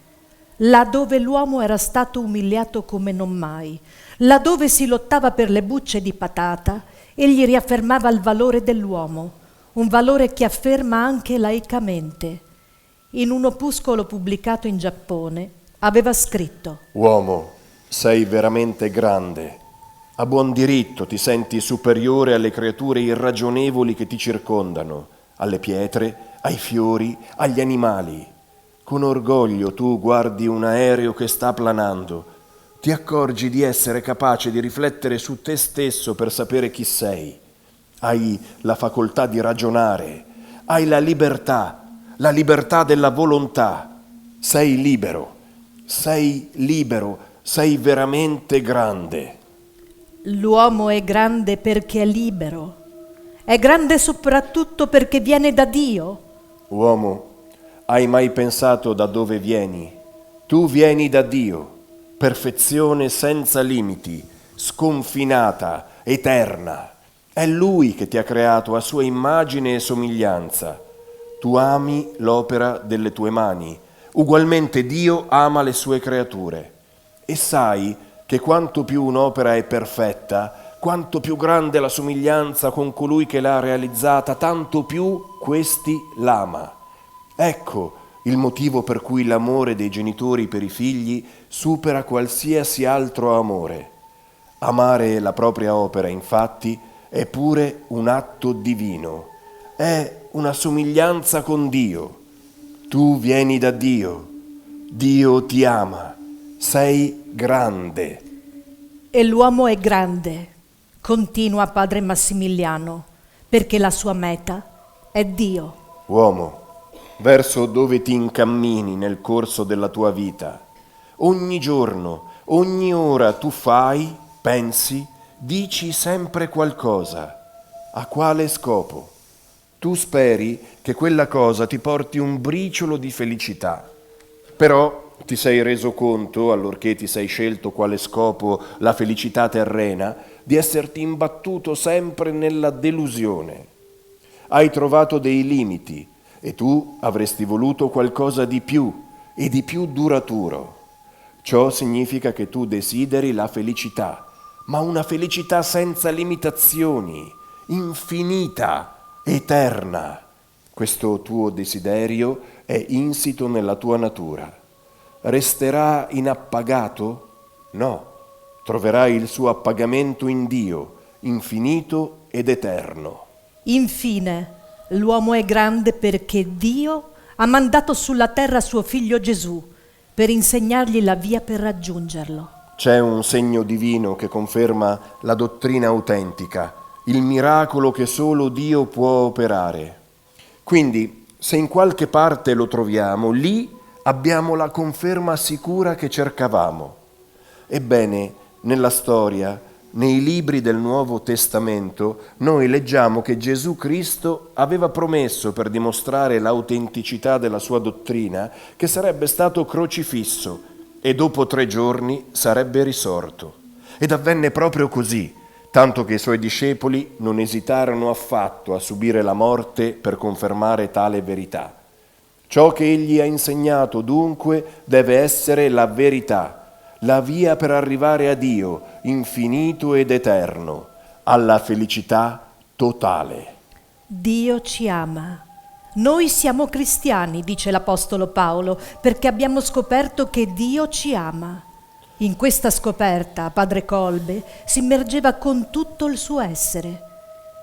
Laddove l'uomo era stato umiliato come non mai, laddove si lottava per le bucce di patata, egli riaffermava il valore dell'uomo, un valore che afferma anche laicamente. In un opuscolo pubblicato in Giappone aveva scritto: Uomo, sei veramente grande. A buon diritto ti senti superiore alle creature irragionevoli che ti circondano, alle pietre, ai fiori, agli animali. Con orgoglio tu guardi un aereo che sta planando. Ti accorgi di essere capace di riflettere su te stesso per sapere chi sei. Hai la facoltà di ragionare, hai la libertà della volontà. Sei libero, sei veramente grande. L'uomo è grande perché è libero. È grande soprattutto perché viene da Dio. Uomo, hai mai pensato da dove vieni? Tu vieni da Dio, perfezione senza limiti, sconfinata, eterna. È Lui che ti ha creato a sua immagine e somiglianza. Tu ami l'opera delle tue mani. Ugualmente Dio ama le sue creature. E sai che quanto più un'opera è perfetta, quanto più grande la somiglianza con colui che l'ha realizzata, tanto più questi l'ama. Ecco il motivo per cui l'amore dei genitori per i figli supera qualsiasi altro amore. Amare la propria opera, infatti, è pure un atto divino, è una somiglianza con Dio. Tu vieni da Dio, Dio ti ama, sei grande. E l'uomo è grande, continua padre Massimiliano, perché la sua meta è Dio. Uomo, verso dove ti incammini nel corso della tua vita, ogni giorno, ogni ora tu fai, pensi, dici sempre qualcosa. A quale scopo? Tu speri che quella cosa ti porti un briciolo di felicità, però ti sei reso conto, allorché ti sei scelto quale scopo la felicità terrena, di esserti imbattuto sempre nella delusione. Hai trovato dei limiti e tu avresti voluto qualcosa di più e di più duraturo. Ciò significa che tu desideri la felicità, ma una felicità senza limitazioni, infinita, eterna. Questo tuo desiderio è insito nella tua natura. Resterà inappagato? No, troverai il suo appagamento in Dio, infinito ed eterno. Infine, l'uomo è grande perché Dio ha mandato sulla terra suo figlio Gesù per insegnargli la via per raggiungerlo. C'è un segno divino che conferma la dottrina autentica, il miracolo che solo Dio può operare. Quindi, se in qualche parte lo troviamo, lì abbiamo la conferma sicura che cercavamo. Ebbene, nella storia, nei libri del Nuovo Testamento, noi leggiamo che Gesù Cristo aveva promesso, per dimostrare l'autenticità della sua dottrina, che sarebbe stato crocifisso e dopo 3 giorni sarebbe risorto. Ed avvenne proprio così, tanto che i suoi discepoli non esitarono affatto a subire la morte per confermare tale verità. Ciò che egli ha insegnato dunque deve essere la verità, la via per arrivare a Dio, infinito ed eterno, alla felicità totale. Dio ci ama. Noi siamo cristiani, dice l'Apostolo Paolo, perché abbiamo scoperto che Dio ci ama. In questa scoperta, padre Kolbe si immergeva con tutto il suo essere.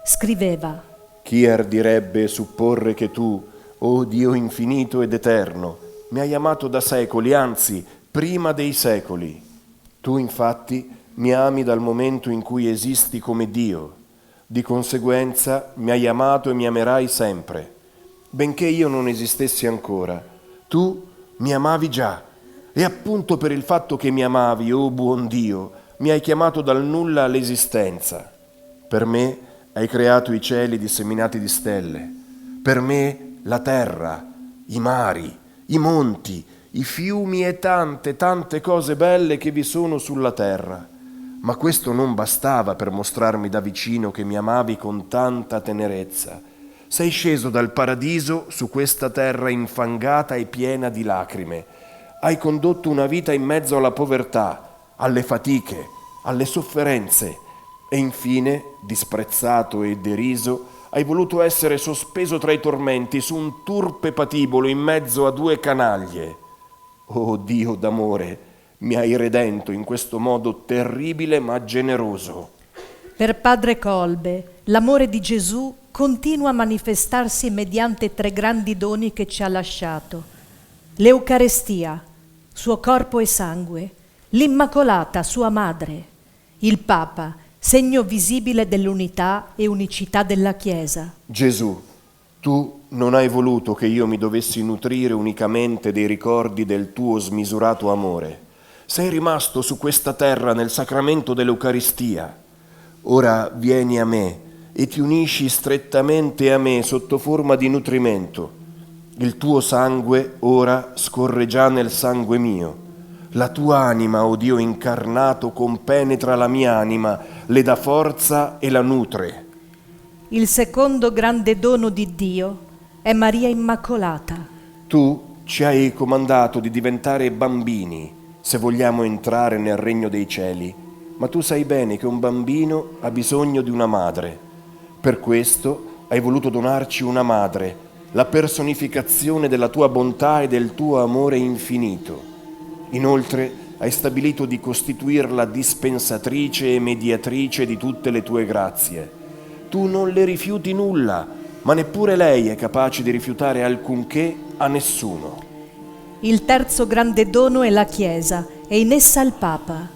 Scriveva: Chi ardirebbe supporre che tu, o Dio infinito ed eterno, mi hai amato da secoli, anzi, prima dei secoli. Tu infatti mi ami dal momento in cui esisti come Dio. Di conseguenza mi hai amato e mi amerai sempre. Benché io non esistessi ancora, tu mi amavi già. E appunto per il fatto che mi amavi, o buon Dio, mi hai chiamato dal nulla all'esistenza. Per me hai creato i cieli disseminati di stelle. Per me la terra, i mari, i monti, i fiumi e tante cose belle che vi sono sulla terra. Ma questo non bastava per mostrarmi da vicino che mi amavi con tanta tenerezza. Sei sceso dal paradiso su questa terra infangata e piena di lacrime. Hai condotto una vita in mezzo alla povertà, alle fatiche, alle sofferenze e infine, disprezzato e deriso, hai voluto essere sospeso tra i tormenti su un turpe patibolo in mezzo a 2 canaglie. Oh Dio d'amore, mi hai redento in questo modo terribile ma generoso. Per padre Kolbe, l'amore di Gesù continua a manifestarsi mediante 3 grandi doni che ci ha lasciato: l'Eucarestia, suo corpo e sangue, l'Immacolata, sua madre, il Papa, segno visibile dell'unità e unicità della Chiesa. Gesù, tu non hai voluto che io mi dovessi nutrire unicamente dei ricordi del tuo smisurato amore. Sei rimasto su questa terra nel sacramento dell'Eucaristia. Ora vieni a me e ti unisci strettamente a me sotto forma di nutrimento. Il tuo sangue ora scorre già nel sangue mio. La tua anima, o Dio incarnato, compenetra la mia anima, le dà forza e la nutre. Il secondo grande dono di Dio è Maria Immacolata. Tu ci hai comandato di diventare bambini, se vogliamo entrare nel regno dei cieli, ma tu sai bene che un bambino ha bisogno di una madre. Per questo hai voluto donarci una madre, la personificazione della tua bontà e del tuo amore infinito. Inoltre hai stabilito di costituirla dispensatrice e mediatrice di tutte le tue grazie. Tu non le rifiuti nulla, ma neppure lei è capace di rifiutare alcunché a nessuno. Il terzo grande dono è la Chiesa e in essa il Papa.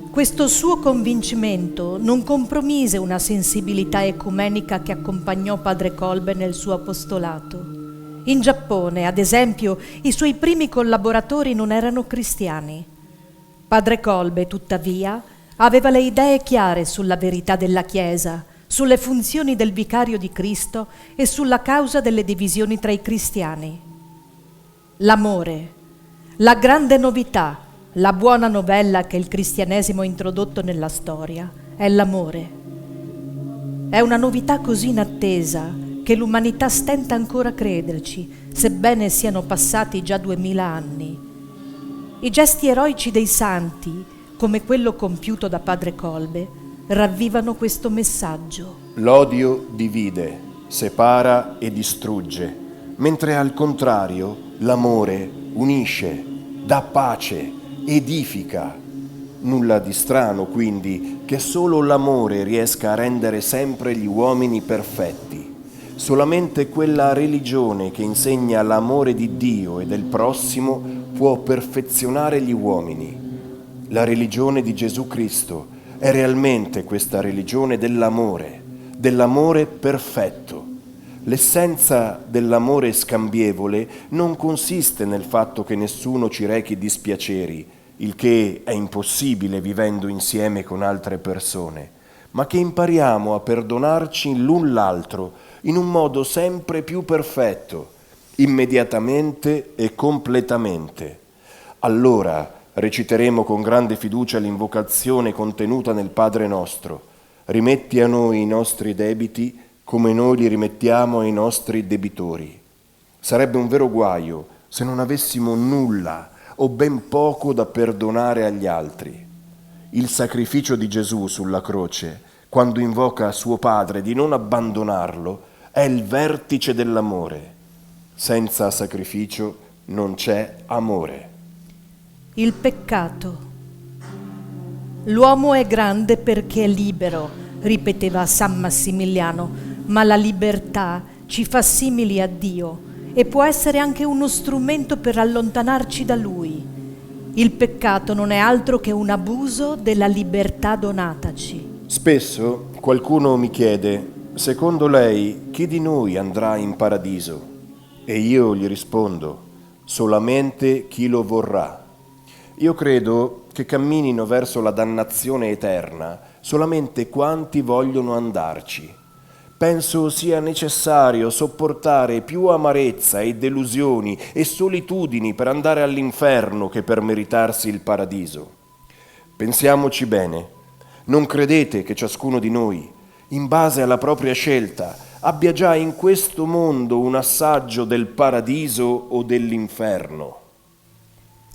Questo suo convincimento non compromise una sensibilità ecumenica che accompagnò padre Kolbe nel suo apostolato. In Giappone, ad esempio, i suoi primi collaboratori non erano cristiani. Padre Kolbe, tuttavia, aveva le idee chiare sulla verità della Chiesa, sulle funzioni del vicario di Cristo e sulla causa delle divisioni tra i cristiani. L'amore, la grande novità, la buona novella che il cristianesimo ha introdotto nella storia, è l'amore. È una novità così inattesa che l'umanità stenta ancora a crederci, sebbene siano passati già 2000 anni. I gesti eroici dei santi, come quello compiuto da padre Kolbe, ravvivano questo messaggio. L'odio divide, separa e distrugge, mentre al contrario l'amore unisce, dà pace, edifica. Nulla di strano, quindi, che solo l'amore riesca a rendere sempre gli uomini perfetti. Solamente quella religione che insegna l'amore di Dio e del prossimo può perfezionare gli uomini. La religione di Gesù Cristo è realmente questa religione dell'amore perfetto. L'essenza dell'amore scambievole non consiste nel fatto che nessuno ci rechi dispiaceri, il che è impossibile vivendo insieme con altre persone, ma che impariamo a perdonarci l'un l'altro in un modo sempre più perfetto, immediatamente e completamente. Allora reciteremo con grande fiducia l'invocazione contenuta nel Padre nostro: rimetti a noi i nostri debiti come noi li rimettiamo ai nostri debitori. Sarebbe un vero guaio se non avessimo nulla o ben poco da perdonare agli altri. Il sacrificio di Gesù sulla croce, quando invoca suo Padre di non abbandonarlo, è il vertice dell'amore. Senza sacrificio non c'è amore. Il peccato. L'uomo è grande perché è libero, ripeteva San Massimiliano, ma la libertà ci fa simili a Dio e può essere anche uno strumento per allontanarci da Lui. Il peccato non è altro che un abuso della libertà donataci. Spesso qualcuno mi chiede: secondo lei chi di noi andrà in paradiso? E io gli rispondo: solamente chi lo vorrà. Io credo che camminino verso la dannazione eterna solamente quanti vogliono andarci. Penso sia necessario sopportare più amarezza e delusioni e solitudini per andare all'inferno che per meritarsi il paradiso. Pensiamoci bene. Non credete che ciascuno di noi, in base alla propria scelta, abbia già in questo mondo un assaggio del paradiso o dell'inferno?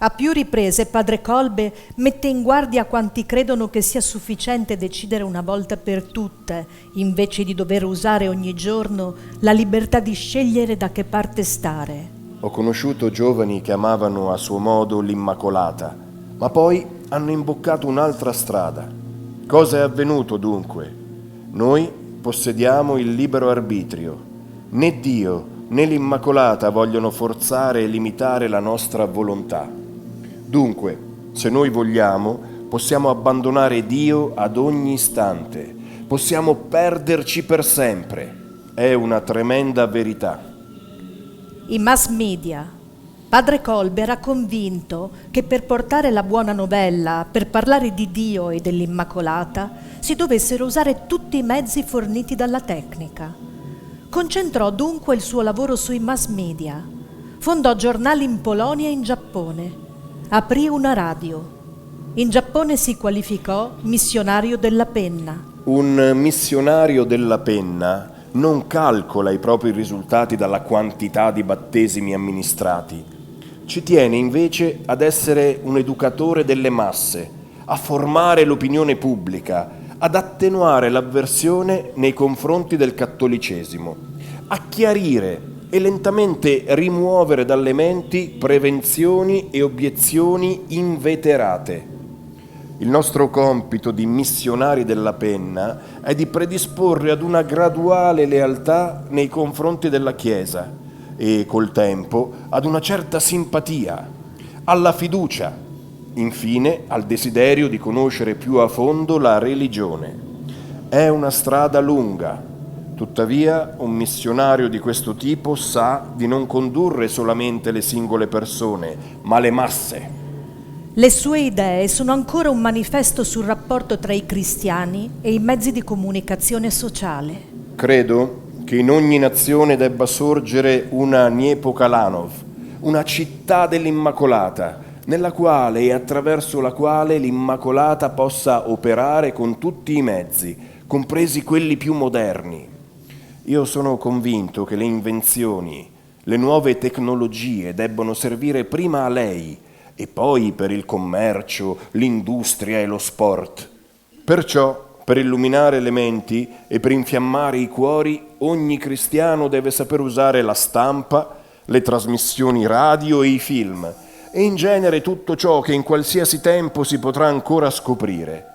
A più riprese padre Kolbe mette in guardia quanti credono che sia sufficiente decidere una volta per tutte, invece di dover usare ogni giorno la libertà di scegliere da che parte stare. Ho conosciuto giovani che amavano a suo modo l'Immacolata, ma poi hanno imboccato un'altra strada. Cosa è avvenuto dunque? Noi possediamo il libero arbitrio. Né Dio né l'Immacolata vogliono forzare e limitare la nostra volontà. Dunque, se noi vogliamo, possiamo abbandonare Dio ad ogni istante, possiamo perderci per sempre. È una tremenda verità. I mass media. Padre Kolbe era convinto che per portare la buona novella, per parlare di Dio e dell'Immacolata, si dovessero usare tutti i mezzi forniti dalla tecnica. Concentrò dunque il suo lavoro sui mass media. Fondò giornali in Polonia e in Giappone. Aprì una radio. In Giappone si qualificò missionario della penna. Un missionario della penna non calcola i propri risultati dalla quantità di battesimi amministrati. Ci tiene invece ad essere un educatore delle masse, a formare l'opinione pubblica, ad attenuare l'avversione nei confronti del cattolicesimo, a chiarire e lentamente rimuovere dalle menti prevenzioni e obiezioni inveterate. Il nostro compito di missionari della penna è di predisporre ad una graduale lealtà nei confronti della Chiesa e col tempo ad una certa simpatia, alla fiducia, infine al desiderio di conoscere più a fondo la religione. È una strada lunga, tuttavia un missionario di questo tipo sa di non condurre solamente le singole persone, ma le masse. Le sue idee sono ancora un manifesto sul rapporto tra i cristiani e i mezzi di comunicazione sociale. Credo che in ogni nazione debba sorgere una Niepokalanov, una città dell'Immacolata, nella quale e attraverso la quale l'Immacolata possa operare con tutti i mezzi, compresi quelli più moderni. Io sono convinto che le invenzioni, le nuove tecnologie debbono servire prima a lei e poi per il commercio, l'industria e lo sport. Perciò, per illuminare le menti e per infiammare i cuori, ogni cristiano deve saper usare la stampa, le trasmissioni radio e i film, e in genere tutto ciò che in qualsiasi tempo si potrà ancora scoprire.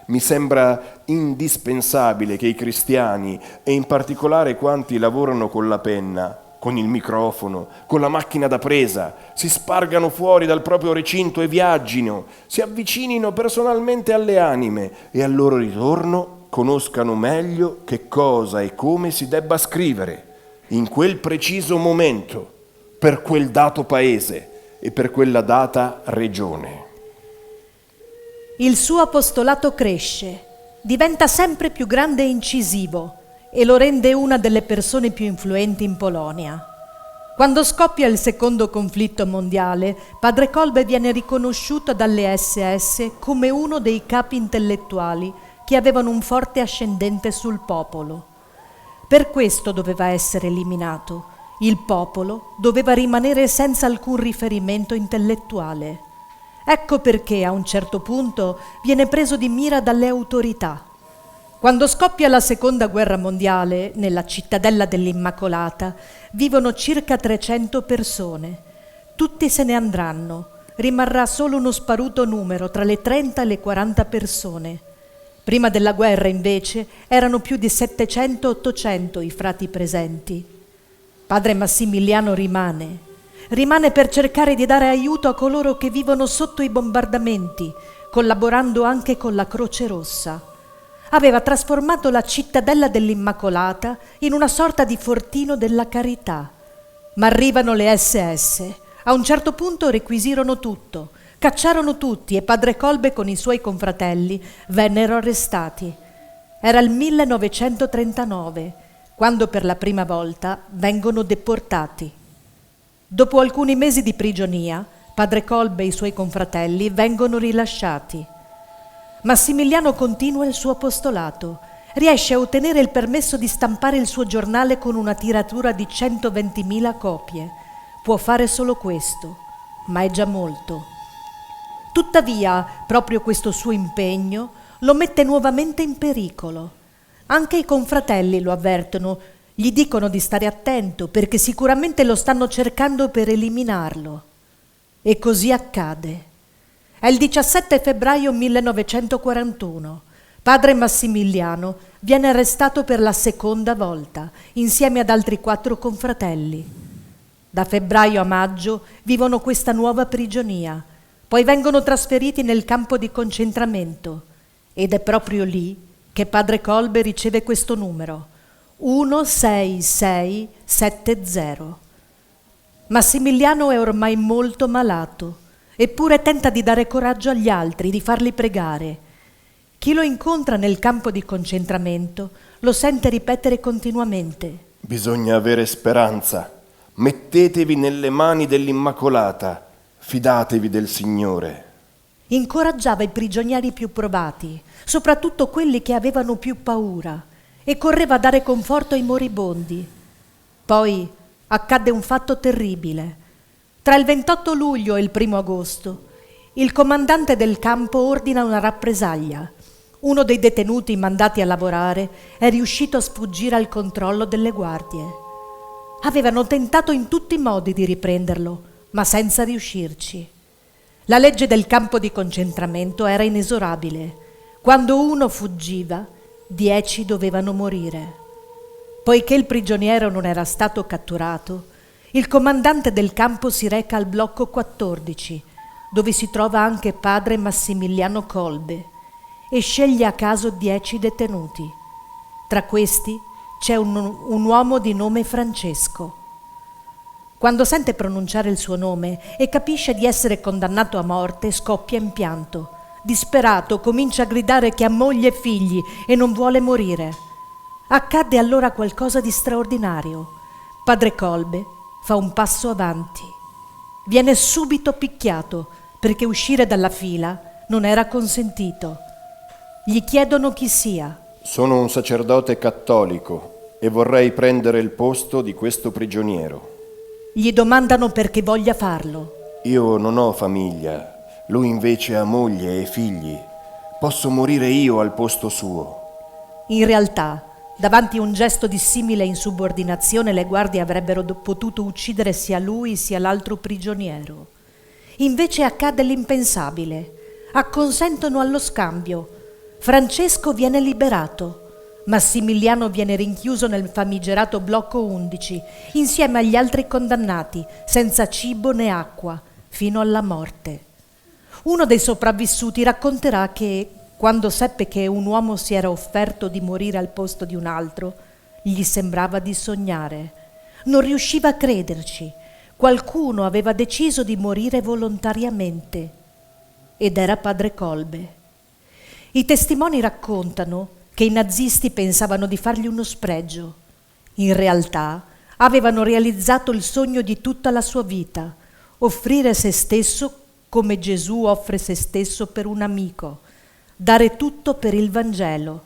Mi sembra indispensabile che i cristiani, e in particolare quanti lavorano con la penna, con il microfono, con la macchina da presa, si spargano fuori dal proprio recinto e viaggino, si avvicinino personalmente alle anime e al loro ritorno conoscano meglio che cosa e come si debba scrivere in quel preciso momento, per quel dato paese e per quella data regione. Il suo apostolato cresce, diventa sempre più grande e incisivo e lo rende una delle persone più influenti in Polonia. Quando scoppia il secondo conflitto mondiale, padre Kolbe viene riconosciuto dalle SS come uno dei capi intellettuali che avevano un forte ascendente sul popolo. Per questo doveva essere eliminato. Il popolo doveva rimanere senza alcun riferimento intellettuale. Ecco perché a un certo punto viene preso di mira dalle autorità. Quando scoppia la seconda guerra mondiale, nella cittadella dell'Immacolata, vivono circa 300 persone. Tutti se ne andranno, rimarrà solo uno sparuto numero tra le 30 e le 40 persone. Prima della guerra, invece, erano più di 700-800 i frati presenti. Padre Massimiliano rimane per cercare di dare aiuto a coloro che vivono sotto i bombardamenti, collaborando anche con la Croce Rossa. Aveva trasformato la cittadella dell'Immacolata in una sorta di fortino della carità. Ma arrivano le SS. A un certo punto requisirono tutto, cacciarono tutti e padre Kolbe con i suoi confratelli vennero arrestati. Era il 1939, quando per la prima volta vengono deportati. Dopo alcuni mesi di prigionia, padre Kolbe e i suoi confratelli vengono rilasciati. Massimiliano continua il suo apostolato, riesce a ottenere il permesso di stampare il suo giornale con una tiratura di 120.000 copie. Può fare solo questo, ma è già molto. Tuttavia, proprio questo suo impegno lo mette nuovamente in pericolo. Anche i confratelli lo avvertono, gli dicono di stare attento perché sicuramente lo stanno cercando per eliminarlo. E così accade. È il 17 febbraio 1941. Padre Massimiliano viene arrestato per la seconda volta, insieme ad altri 4 confratelli. Da febbraio a maggio vivono questa nuova prigionia, poi vengono trasferiti nel campo di concentramento ed è proprio lì che padre Kolbe riceve questo numero, 16670. Massimiliano è ormai molto malato, eppure tenta di dare coraggio agli altri, di farli pregare. Chi lo incontra nel campo di concentramento lo sente ripetere continuamente: bisogna avere speranza, mettetevi nelle mani dell'Immacolata, fidatevi del Signore. Incoraggiava i prigionieri più provati, soprattutto quelli che avevano più paura, e correva a dare conforto ai moribondi. Poi accadde un fatto terribile. Tra il 28 luglio e il 1 agosto, il comandante del campo ordina una rappresaglia. Uno dei detenuti mandati a lavorare è riuscito a sfuggire al controllo delle guardie. Avevano tentato in tutti i modi di riprenderlo, ma senza riuscirci. La legge del campo di concentramento era inesorabile. Quando uno fuggiva, 10 dovevano morire. Poiché il prigioniero non era stato catturato, il comandante del campo si reca al blocco 14, dove si trova anche padre Massimiliano Kolbe, e sceglie a caso 10 detenuti. Tra questi c'è un uomo di nome Francesco. Quando sente pronunciare il suo nome e capisce di essere condannato a morte, scoppia in pianto. Disperato, comincia a gridare che ha moglie e figli e non vuole morire. Accadde allora qualcosa di straordinario. Padre Kolbe fa un passo avanti. Viene subito picchiato perché uscire dalla fila non era consentito. Gli chiedono chi sia. Sono un sacerdote cattolico e vorrei prendere il posto di questo prigioniero. Gli domandano perché voglia farlo. Io non ho famiglia, lui invece ha moglie e figli. Posso morire io al posto suo. In realtà, davanti a un gesto di simile insubordinazione, le guardie avrebbero potuto uccidere sia lui sia l'altro prigioniero. Invece accade l'impensabile. Acconsentono allo scambio. Francesco viene liberato. Massimiliano viene rinchiuso nel famigerato blocco 11, insieme agli altri condannati, senza cibo né acqua, fino alla morte. Uno dei sopravvissuti racconterà che, quando seppe che un uomo si era offerto di morire al posto di un altro, gli sembrava di sognare. Non riusciva a crederci. Qualcuno aveva deciso di morire volontariamente. Ed era padre Kolbe. I testimoni raccontano che i nazisti pensavano di fargli uno spregio. In realtà avevano realizzato il sogno di tutta la sua vita, offrire se stesso come Gesù offre se stesso per un amico, dare tutto per il Vangelo.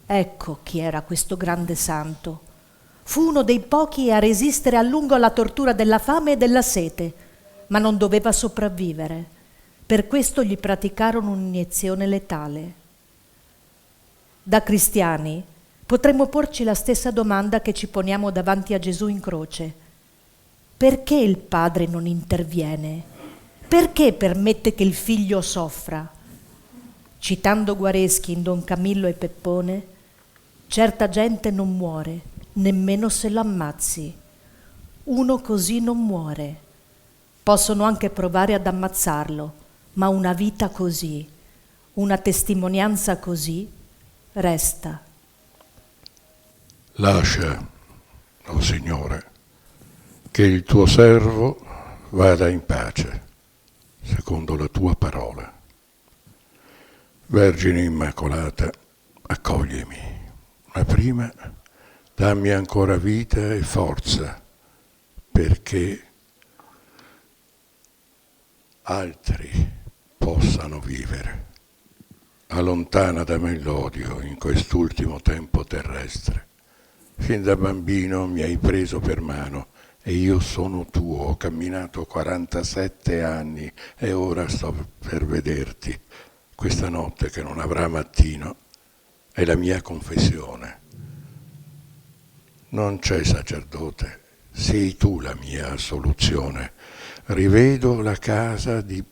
Ecco chi era questo grande santo. Fu uno dei pochi a resistere a lungo alla tortura della fame e della sete, ma non doveva sopravvivere. Per questo gli praticarono un'iniezione letale. Da cristiani potremmo porci la stessa domanda che ci poniamo davanti a Gesù in croce. Perché il Padre non interviene? Perché permette che il Figlio soffra? Citando Guareschi in Don Camillo e Peppone, certa gente non muore, nemmeno se lo ammazzi. Uno così non muore. Possono anche provare ad ammazzarlo, ma una vita così, una testimonianza così, resta. Lascia, o Signore, che il tuo servo vada in pace, secondo la tua parola. Vergine Immacolata, accoglimi, ma prima dammi ancora vita e forza, perché altri possano vivere. Allontana da me l'odio in quest'ultimo tempo terrestre. Fin da bambino mi hai preso per mano e io sono tuo. Ho camminato 47 anni e ora sto per vederti. Questa notte che non avrà mattino è la mia confessione. Non c'è sacerdote, sei tu la mia assoluzione. Rivedo la casa di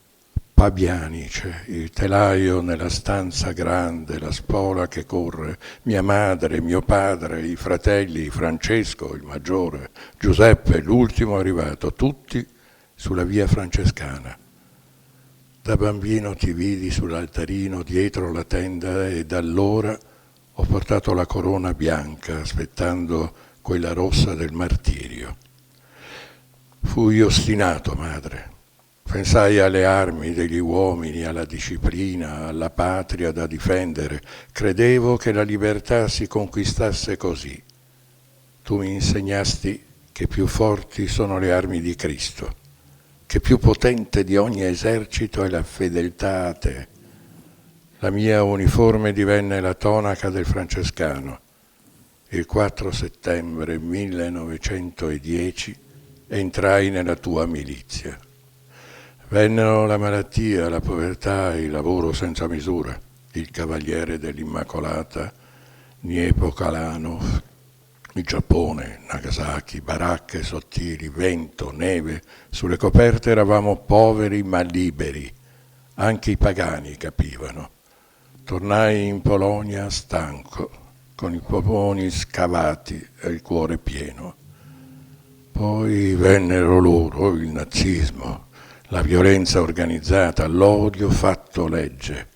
Pabianice, il telaio nella stanza grande, la spola che corre, mia madre, mio padre, i fratelli, Francesco, il maggiore, Giuseppe, l'ultimo arrivato, tutti sulla via francescana. Da bambino ti vidi sull'altarino dietro la tenda e da allora ho portato la corona bianca aspettando quella rossa del martirio. Fui ostinato, madre. Pensai alle armi degli uomini, alla disciplina, alla patria da difendere. Credevo che la libertà si conquistasse così. Tu mi insegnasti che più forti sono le armi di Cristo, che più potente di ogni esercito è la fedeltà a te. La mia uniforme divenne la tonaca del francescano. Il 4 settembre 1910 entrai nella tua milizia. Vennero la malattia, la povertà, il lavoro senza misura. Il Cavaliere dell'Immacolata, Niepo Calano, il Giappone, Nagasaki, baracche sottili, vento, neve. Sulle coperte eravamo poveri ma liberi. Anche i pagani capivano. Tornai in Polonia stanco, con i polmoni scavati e il cuore pieno. Poi vennero loro, il nazismo, la violenza organizzata, l'odio fatto legge,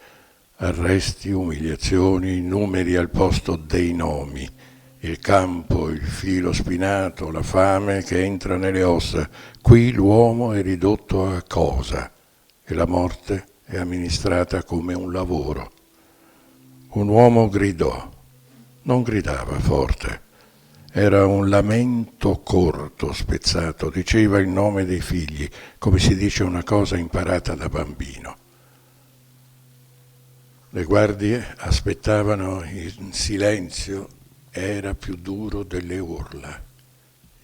arresti, umiliazioni, numeri al posto dei nomi, il campo, il filo spinato, la fame che entra nelle ossa. Qui l'uomo è ridotto a cosa e la morte è amministrata come un lavoro. Un uomo gridò, non gridava forte, era un lamento corto, spezzato, diceva il nome dei figli, come si dice una cosa imparata da bambino. Le guardie aspettavano in silenzio, era più duro delle urla.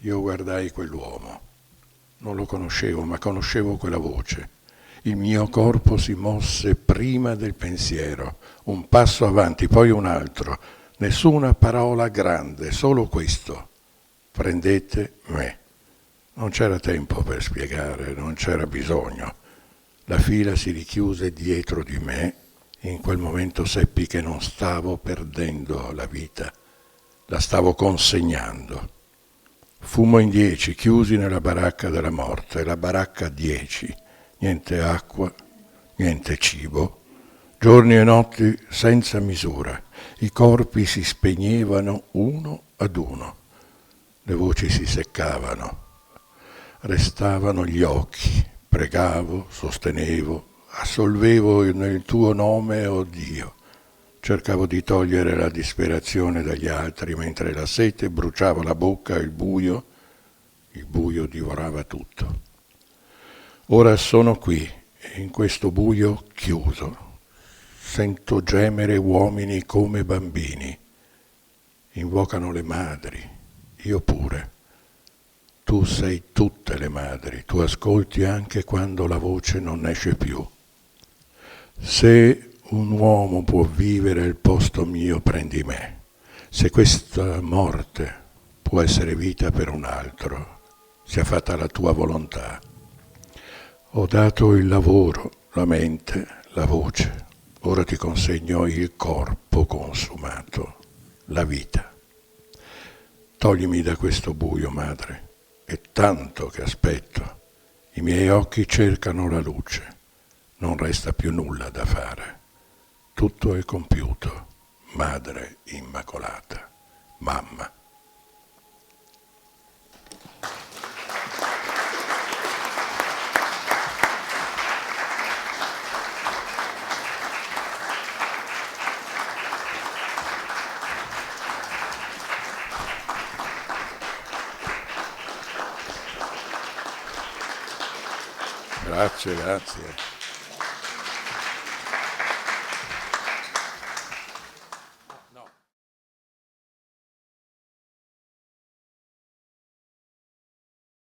Io guardai quell'uomo, non lo conoscevo, ma conoscevo quella voce. Il mio corpo si mosse prima del pensiero, un passo avanti, poi un altro. Nessuna parola grande, solo questo. Prendete me. Non c'era tempo per spiegare, non c'era bisogno. La fila si richiuse dietro di me. In quel momento seppi che non stavo perdendo la vita, la stavo consegnando. Fummo in 10, chiusi nella baracca della morte, la baracca 10. Niente acqua, niente cibo. Giorni e notti senza misura, i corpi si spegnevano uno ad uno, le voci si seccavano, restavano gli occhi, pregavo, sostenevo, assolvevo nel tuo nome, oh Dio. Cercavo di togliere la disperazione dagli altri, mentre la sete bruciava la bocca e il buio divorava tutto. Ora sono qui, in questo buio chiuso. Sento gemere uomini come bambini. Invocano le madri, io pure. Tu sei tutte le madri, tu ascolti anche quando la voce non esce più. Se un uomo può vivere al posto mio, prendi me. Se questa morte può essere vita per un altro, sia fatta la tua volontà. Ho dato il lavoro, la mente, la voce. Ora ti consegno il corpo consumato, la vita. Toglimi da questo buio, madre. È tanto che aspetto. I miei occhi cercano la luce. Non resta più nulla da fare. Tutto è compiuto. Madre Immacolata. Mamma. Grazie, grazie.